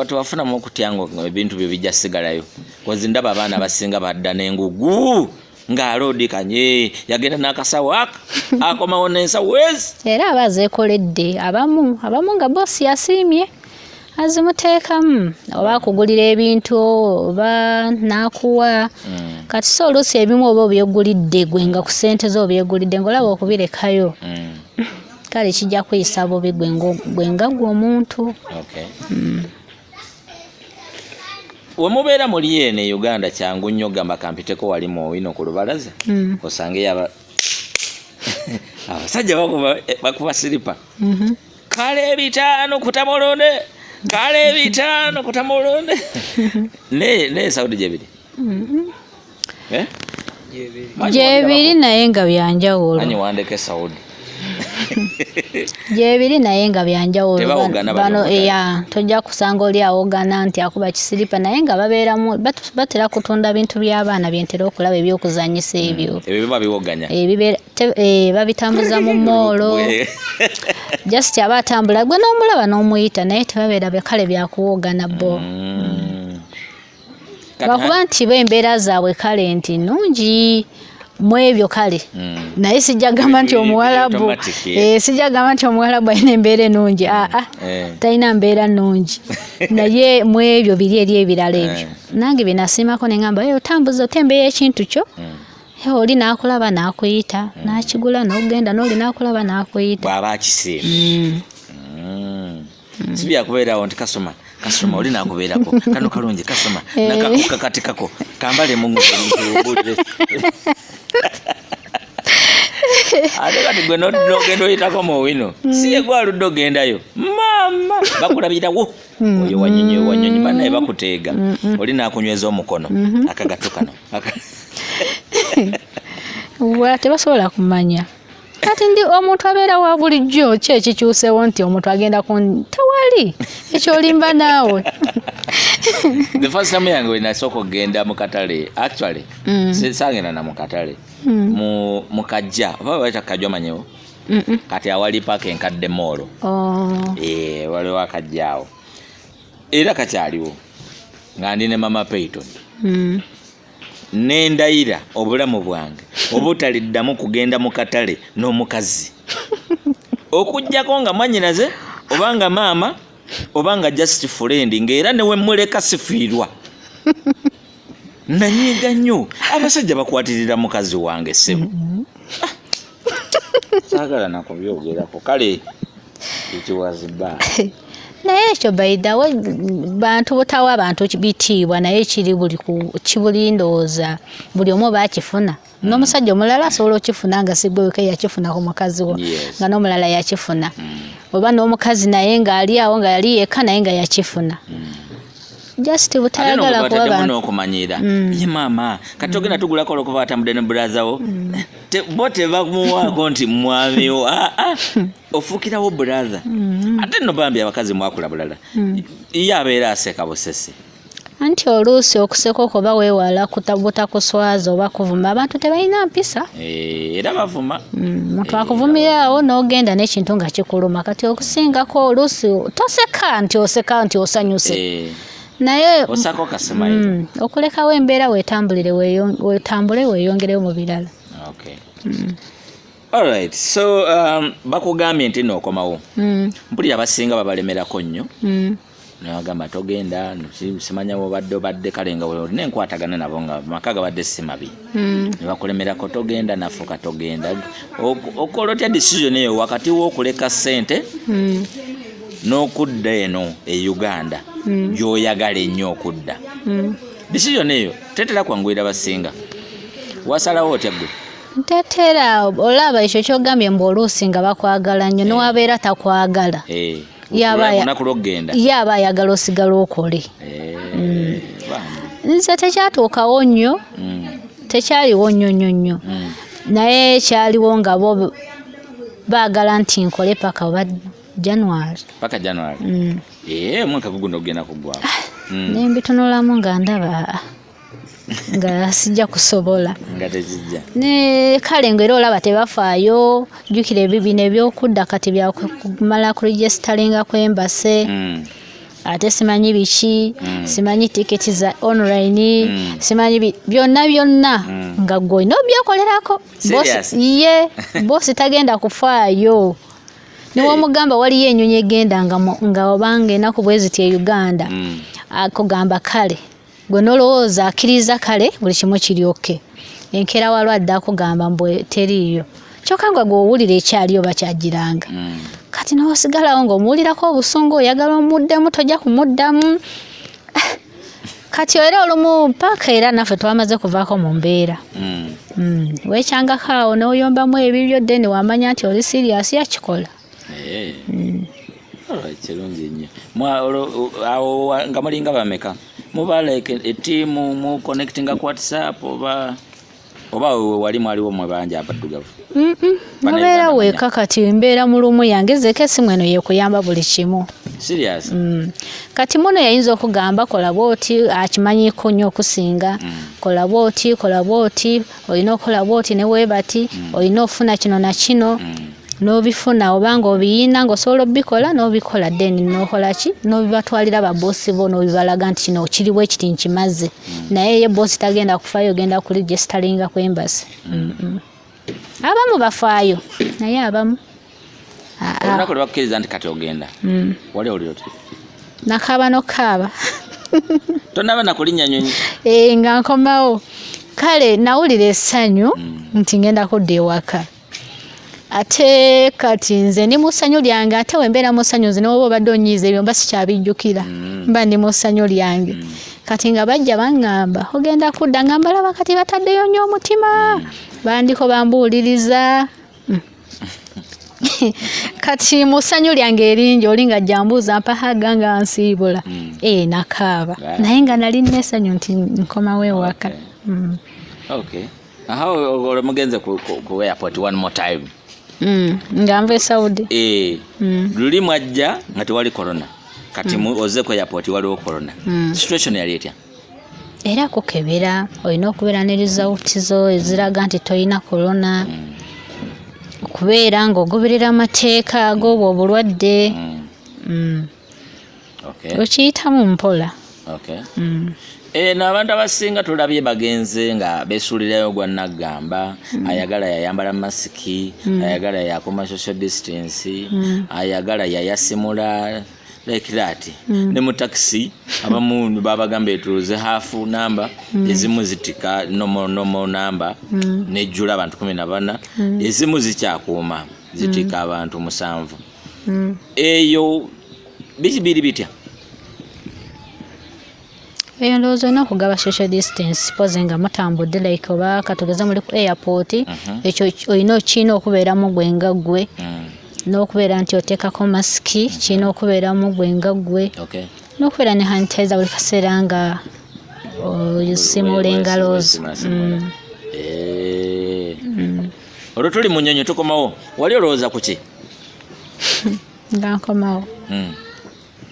tewafunamu okutyanga ebintu byo bijja sigalayo kozi ndaba abaana abasinga badda n'engugu ng'aloodikanye yagenda n'akasawo akomawo n'ensawo ezi era abazeekoledde abamu nga bosi yasiimye azimuteekamu oba akugulira ebintu oba n'akuwa kati so oluusi ebimu oba obyegulidde gwe nga ku ssente zo obyegulidde ng'olaba okubirekayo kale kijja kuyisa bubi gwe nga gwe omuntu wemubeera muli eno e Uganda kyangu nnyo gamba kampiteko wali mu wino ku lubalaza osangeyo abasajja bakuba siripa kale 5 kutamolonde kale 5 kutamolonde ne Saudi gyebiri Gyebiri naye nga byanjawulo. Anyi wandeke Saudi. Gyebiri naye nga byanjawulo. Tebawogana bano tojja kusanga oli awogana nti akuba kisiripa naye nga babeeramu batera kutunda bintu by'abaana byentera okulaba ebyokuzanyisa ebyo. Ebyo biba biwoganya. Babitambuza mu moolo. Just aba atambula gwe n'omulaba n'omuyita naye tebabeera kale byakuwogana bo. Bakuba nti bo embeera zaabwe kale nti nnungi mu ebyo kale. Naye sijja gamba nti Omuwarabu alina embeera ennungi. Talina mbeera nnungi. Naye mu ebyo biri eri ebirala ebyo. Nange bye nasiimako ne ngamba otambuza otembeeyo ekintu kyo. Oli n'akulaba n'akuyita n'akigula n'ogenda n'oli n'akulaba n'akuyita. Bw'aba akisiima. Si byakubeerawo nti kasoma oli n'akubeerako kano kalungi kasoma nakakakatikako kambale mu ngubulire. Ate kati gwe n'ogenda oyitako mu wino si ye gwaludde ogendayo mama bakulabirawo oyo wanyonyi bannaye bakuteega oli n'akunyweza omukono akagato kano tebasobola kumanya kati ndi omuntu abeera wa bulijjo ki ekikyuseewo nti omuntu agenda tewali ekyolimba naawe. The first time yange we nasooka okugenda mu katale actually sangenda na mu katale mu kajja oba bayita kajja omanyewo kati awali paaka enkadde moolo waliwo akajjaawo era kakyaliwo nga ndi ne mama Peyton nendayira obulamu bwange obutaliddamu kugenda mu katale n'omukazi okujjako nga manyinaze obanga maama obanga just friend ng'era newe muleka sifiirwa nanyiga nnyo abasajja bakwatirira mukazi wange ssebo saagala nakubyogerako kale ekiwaziba naye ekyo bayidawe bantu butawa abantu bitiibwa naye kibuli ndowooza buli omu bakifuna n'omusajja omulala asobola okifuna nga sigweweke yakifuna ku mukazi wo nga n'omulala yakifuna oba n'omukazi naye ng'ali awo nga yali yekka naye nga yakifuna just butayagala kuba bantu n'okumanyira ye maama kati ogenda tugulako olwokuba atambudde ne brother wo bo tebamuwaako nti mwami wo ofuukirawo brother ate nno bambi abakazi mwakula bulala ye abeera aseka busese anti oluusi okuseka oba weewala butakuswaza oba kuvuma abantu tebalina mpisa era bavuma omuntu akuvumirawo n'ogenda n'ekintu nga kikuluma kati okusingako oluusi toseka nti osanyuse naye osako kasemayo okulekawo embeera weetambule weeyongerewo mu birala. Okay. All right. So bakugambye nti nookomawo mpulira abasinga babalemerako nnyo nabagamba togenda simanya obadde kale nga olina enkwatagana nabo nga maka gabadde si mabi ne bakulemerako togenda nafuka togenda okola otya decision eyo wakati w'okuleka Sente n'okudda eno e Uganda gy'oyagala ennyo okudda decision eyo tetera kwanguyira basinga wasalawo otya ggwe? Ntetera olaba ekyo kyogambye mbu oluusi nga bakwagala nnyo newabeera takwagala yaba ayagala osigala okole nze tekyatuukawo nnyo tekyaliwo nnyo naye kyaliwo nga bo baagala nti nkole paka oba January mwaka guguno ogenda kugwawo nembitunulamu nga ndaba nga sijja kusobola nga tezijja ne kale ngero olaba tebafaayo jjukira ebibino ebyokudda kati byakumala ku registeringa kwembase ate simanyi biki simanyi tiketi za online simanyi byonna nga gwe n'obyokolerako bosi tagenda kufaayo niwomugamba waliyo ennyonyi egenda nga obanga enaku bweziti e Uganda akugamba kale gwe nolowooza akkiriza kale buli kimu kiryoke enkeera walwadde akugamba mbwe teriiyo kyokka nga gw'owulira ekyaliyo bakyagiranga kati n'osigalawo ng'omuwulirako obusungu oyagala omuddemu tojja kumuddamu kati era olumu paka era naffe twamaze kuvaako mu mbeera weekyangako awo n'oyombamu ebibyo dde newamanya nti oli siriyasi yakikola kirungi nnyo awo nga mulinga bameka muba like etiimu mu connectinga ku WhatsApp oba oba wali mwaliwo mwebanja abaddugavu mubeera weka kati mbeera mulumu yange zeke simu eno yekuyamba buli kimu serious kati muno yayinza okugamba kola bwoti akimanyiko nnyo okusinga kola bwoti olina okola bwoti ne weebati olina ofuna kino na kino n'obifuna obanga obiyina ng'osobola obikola n'obikola then n'okola ki n'obibatwalira ababoosi bo n'obibalaga nti kino kiriwo ekiti nkimaze naye ye boosi tagenda kufaayo ogenda kuli gesitalinga ku embasi abamu bafaayo naye abamu olunaku lwe bakkiriza nti kati ogenda wali oli oti nakaaba n'okaaba tonaba nakulinnya nyonyi nga nkomawo kale nawulira essanyu nti ngenda kudda ewaka ate kati nze ndi mu ssanyu lyange ate wembeera mu ssanyu nze newoba obadde onyiiza ebyo mba sikyabijjukira mba ndi mu ssanyu lyange kati nga bajja baŋŋamba ogenda kudda nga mbalaba kati bataddeyo nnyo omutima bandiko bambuuliriza kati mu ssanyu lyange eringi oli nga jambuuza mpahaga nga nsiibula nakaaba naye nga nali nessanyu nti nkomawo ewaka ole mugenze ku airport one more time nga nva Saudi luli mwajja nga tewali corona kati oze ku airport waliwo corona situation yali etya era kukebera olina okubeera ne result zo eziraga nti toyina corona okubeera ng'ogoberera amateeka ag'obwo obulwadde okiyitamu mpola n'abantu abasinga tulabye bagenze nga beesuulirayo gwa naggamba ayagala yayambala masiki ayagala yakoma social distance ayagala yayasimula like that ne mu taxi abamu babagamba etuuze hafu namba ezimu zitika nomo namba nejjula abantu 14 ezimu zikyakuuma zitika abantu 7 eyo bikibiri bitya eyo ndowooza olina okugaba social distance poze nga mutambudde like oba katugeze muli ku airport ekyo olina okiina okubeeramu gwe nga ggwe n'okubeera nti oteekako masiki kirina okubeeramu gwe nga ggwe n'okubeera ne sanitizer buli kaseera nga osimula engalo zo olwo tuli mu nnyonyi tukomawo wali olowooza ku ki nga nkomawo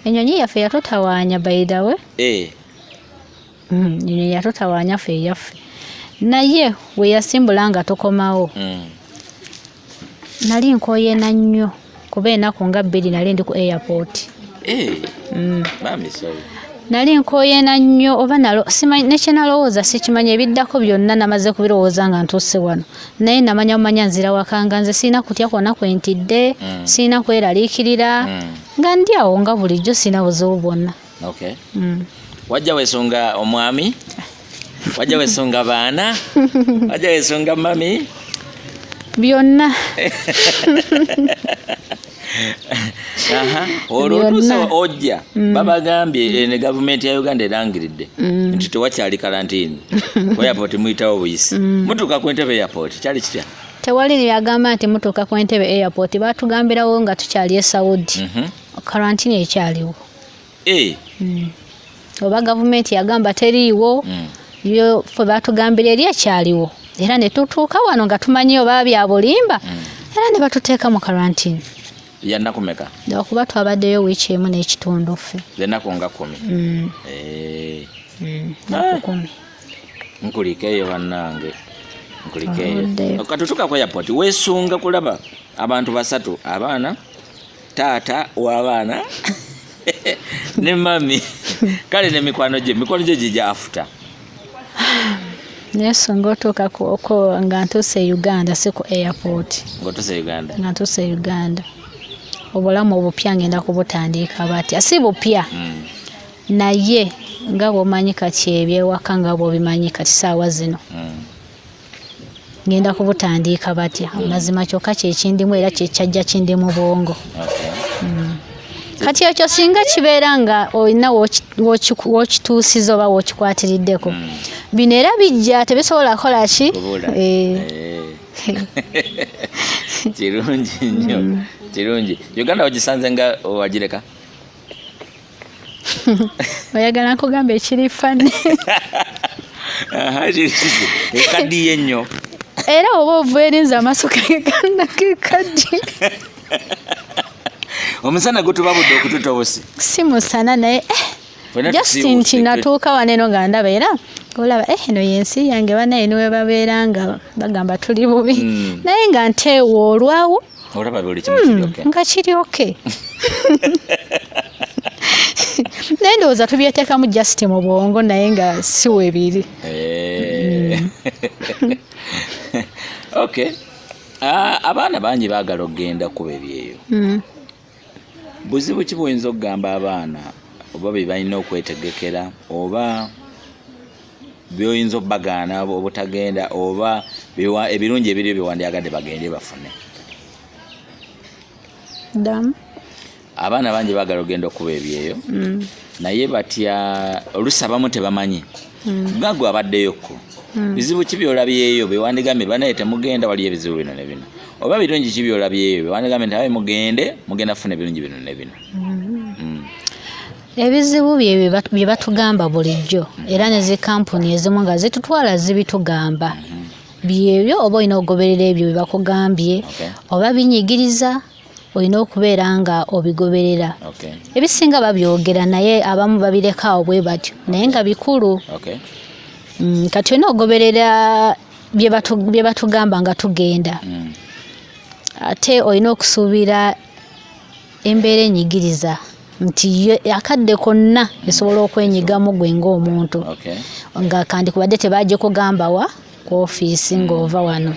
ennyonyi yaffe yatutawaanya by the way ennyonyi yatutawaanya ffe eyaffe naye we yasimbula nga tukomawo nali nkooyeena nnyo kuba ennaku nga 2 nali ndi ku airport nali nkooyeena nnyo oba nekyenalowooza sikimanya ebiddako byonna namaze kubirowooza nga ntuuse wano naye namanya nzira waka nga nze sirina kutya kwonna kwentidde sirina kweraliikirira nga ndi awo nga bulijjo sirina buzibu bwonna wajja weesonga omwami wajja weesonga baana wajja weesonga mami byonna olwotuusa ojja babagambye ne gavumenti ya Uganda erangiridde nti tewakyali kalantiini ku airport muyitawo buyisi mutuuka ku Entebbe airport kyali kitya tewali yagamba nti mutuuka ku Entebbe airport batugambirawo nga tukyali e Saudi kalantiini ekyaliwo oba gavumenti yagamba teriiwo yo ffe batugambira eri ekyaliwo era ne tutuuka wano nga tumanyi oba bya bulimba era ne batuteeka mu kalantiini yannaku meka okuba twabaddeyo wiiki emu n'ekitundu ffe ennaku nga 10 nkulikeeyo bannange nkulikeeyo katutuka ku airport weesunga kulaba abantu 3 abaana taata w'abaana ne mami kale ne mikwano gye gijja afuta nesonga otuuka nga ntuuse Uganda si ku airport nga ntuuse Uganda obulamu obupya ngenda kubutandika batya si bupya naye nga bwomanyi kati ebyewaka nga bwobimanyi kati saawa zino ngenda kubutandika batya mazima kyokka kyekindimu era kyekyajja kindi mu bwongo kati ekyo singa kibeera nga olina wokituusiza oba wokikwatiriddeko bino era bijja tebisobola kola ki kirungi nnyo kirungi Uganda wagisanze nga wagireka oyagala nkugamba ekiri fane Ekaddi ennyo. Era oba ovuerinza amaaso kagenda kekaddi. Omusana gutubabudde okututobosi. Si musana naye Justin kinatuuka waneno nga ndaba era olaba eno yensi yange banaye niwe babeera nga bagamba tuli bubi naye nga nteewo olwawo olaba buli kimu kiryoke nga kiryoke naye ndowooza tubyeteekamu Justin mu bwongo naye nga si webiri. Okay. Abaana bangi baagala okgenda kuba ebyeyo. Buzibu ki buyinza okugamba abaana oba bye balina okwetegekera oba byoyinza obbagaana obutagenda oba ebirungi ebiri byewandyagadde bagende bafune? Abaana bangi baagala okgenda okuba ebyeyo naye batya oluusi abamu tebamanyi gagwe abaddeyoko bizibu ki byolabyeyo bewandigambye banaye temugenda waliyo ebizibu bino ne bino oba birungi ki byolabyeyo bewandigambye nti abaye mugenda funa ebirungi bino ne bino? Ebizibu bye batugamba bulijjo era ne zi kampuni ezimu nga zitutwala zibitugamba byebyo oba olina okugoberera ebyo bye bakugambye oba binyigiriza olina okubeera nga obigoberera. Ebisinga babyogera naye abamu babireka bwe batyo naye nga bikulu. Kati olina okugoberera bye batugamba nga tugenda ate olina okusuubira embeera enyigiriza nti akadde konna esobola okwenyigamu gwe ng'omuntu nga kandi kubadde tebajje kugamba wa ku ofiisi ng'ova wano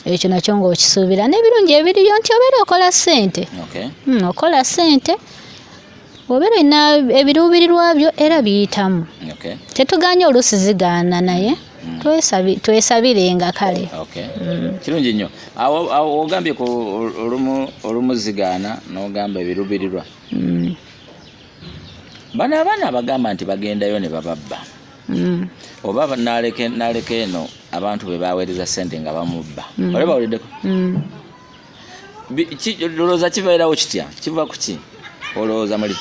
ekyo nakyo ng'okisuubira n'ebirungi ebiriyo nti obeera okola ssente okola ssente obeera olina ebiruubirirwa byo era biyitamu tetuganye oluusi zigaana naye twesabirenga kale. Kirungi nnyo. Awo ogambye ku olumu zigaana n'ogamba ebiruubirirwa. Bano abaana abagamba nti bagendayo ne bababba oba naleka eno abantu be baweereza ssente nga bamubba ole bawuliddeko olowooza kibeerawo kitya kiva ku ki olowooza muli?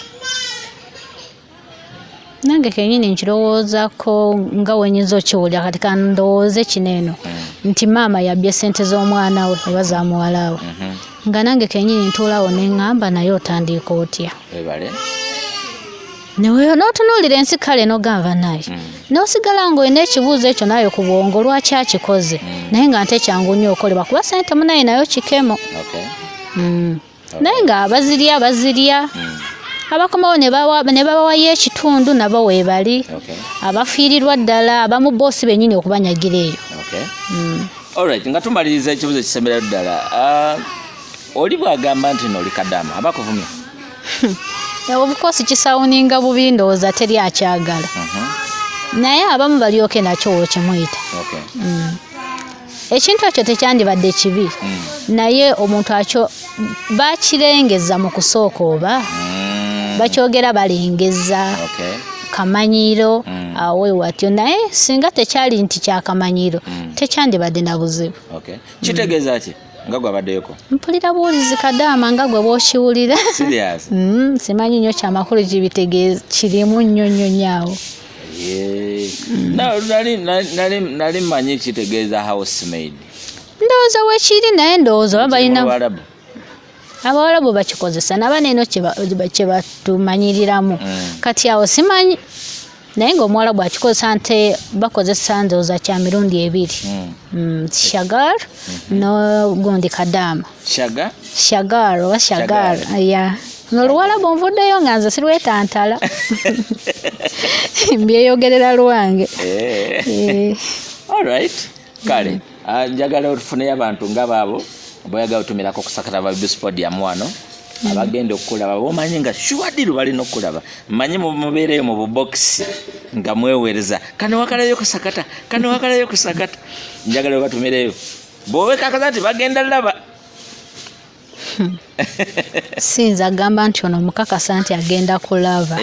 Nange kenyini nkirowoozako nga wenyinza okiwulira kati kandowooze kino eno nti maama yabbye ssente z'omwana we oba za muwala we nga nange kenyini ntuulawo neŋŋamba naye otandika otya n'otunuulira ensi kale n'ogamba naye n'osigala ng'olina ekibuuzo ekyo naye ku bwongo lwaki akikoze naye nga nte kyangu nnyo okolebwa kuba ssente munaye nayo kikemo naye nga bazirya abakomawo ne babawayo ekitundu nabo weebali abafiirirwa ddala abamu boosi bennyini okubanyagira eyo. Alright, nga tumaliriza ekibuzo kisembera ddala oli bwagamba nti noli Kadama abakuvumya obukoosi kisawuninga bubi ndowooza teri akyagala naye abamu balyoke nakyo wokimuyita ekintu ekyo tekyandibadde kibi naye omuntu akyo bakirengeza mu kusooka oba bakyogera balengeza kamanyiro awe watyo naye singa tekyali nti kyakamanyiro tekyandibadde na buzibu. Kitegeeza ki nga gwe abaddeyoko? Mpulira buwulizi Kadama nga gwe bw'okiwulira. Simanyi nnyo kyamakulu kirimu nnyo nyaawo. Nali mmanyi kitegeeza housemaid. Ndowooza weekiri naye ndowooza balina Abawarabu bakikozesa naba neno kye batumanyiriramu kati awo simanyi naye ng'Omuwarabu akikozesa nte bakozesa ndowooza kya mirundi ebiri Shagar n'ogundi Kadama. Shagar oba Shagar n'Oluwarabu nvuddeyo nga nze sirwetantala mbyeyogerera lwange. Alright, kale njagala otufuneyo abantu nga baabo boyagala otumirako ku Sakata Vibes Podium wano abagenda okukulaba bomanyi nga shuwadiru balina okulaba mmanyi mubeereyo mu bubokisi nga mweweereza kano wakalayo ku Sakata njagala obatumireyo bowekakaza nti bagenda laba sinza agamba nti ono mukakasa nti agenda kulaba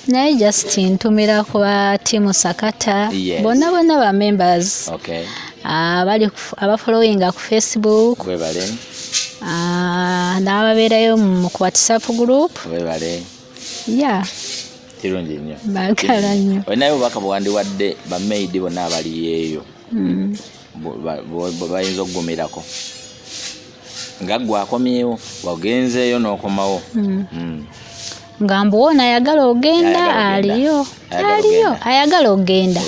naye just ntumira ku ba tiimu Sakata bonna ba members abali abafollowinga ku Facebook n'ababeerayo ku WhatsApp group kirungi nnyo baagala nnyo olinayo obubaka bwewandi ba maid bonna abali eyo bwe bayinza okugumirako nga gwe akomyewo wagenzeeyo n'okomawo nga mbuwona ayagala ogenda aliyo ayagala ogenda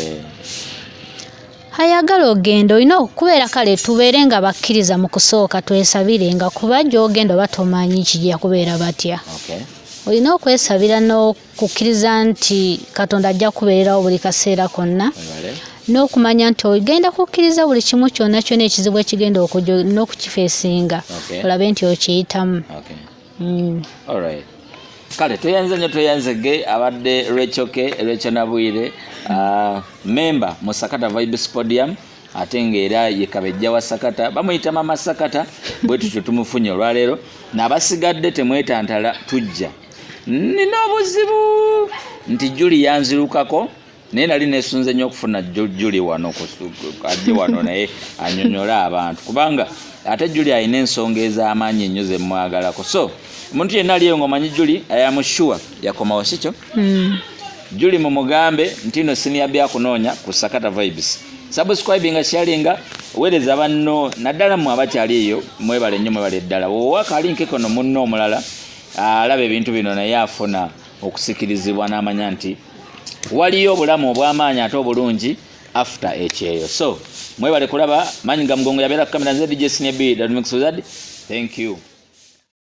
ayagala ogenda olina okubeera kale tubeere nga bakkiriza mu kusooka twesabire nga kuba gy'ogenda oba tomanyi kijja kubeera batya olina okwesabira n'okukkiriza nti Katonda ajja kubeererawo buli kaseera konna n'okumanya nti ogenda kukkiriza buli kimu kyonna kyonna ekizibu ekigenda okujja n'okukifeesinga olabe nti okiyitamu kale tweyanzege abadde Rachel Nabwire member mu Sakata Vibes Podium ate ng'era ye kabejja wa Sakata bamuyita mama Sakata bwe tutyo tumufunye olwaleero n'abasigadde temwetantala tujja nina obuzibu nti Juli yanzirukako naye nali nesunze nnyo okufuna Juli wano ajje wano naye anyonyola abantu kubanga ate Juli alina ensonga ez'amaanyi ennyo ze mwagalako so omuntu yenna aliyo ng'omanyi Juli ayamushuwa yakomawo sikyo Juli mumugambe nti no Senior'B akunoonya ku Sakata Vibes subscribinga sharinga weereza banno naddala mu abakyali eyo mwebale nnyo mwebale ddala wowakalinke kono munno omulala alaba ebintu bino naye afuna okusikirizibwa n'amanya nti waliyo obulamu obw'amaanyi ate obulungi after ekyeyo so mwebale kulaba Manyi nga Mugongo yabeera ku kamera nze DJ.Senior'B thank you.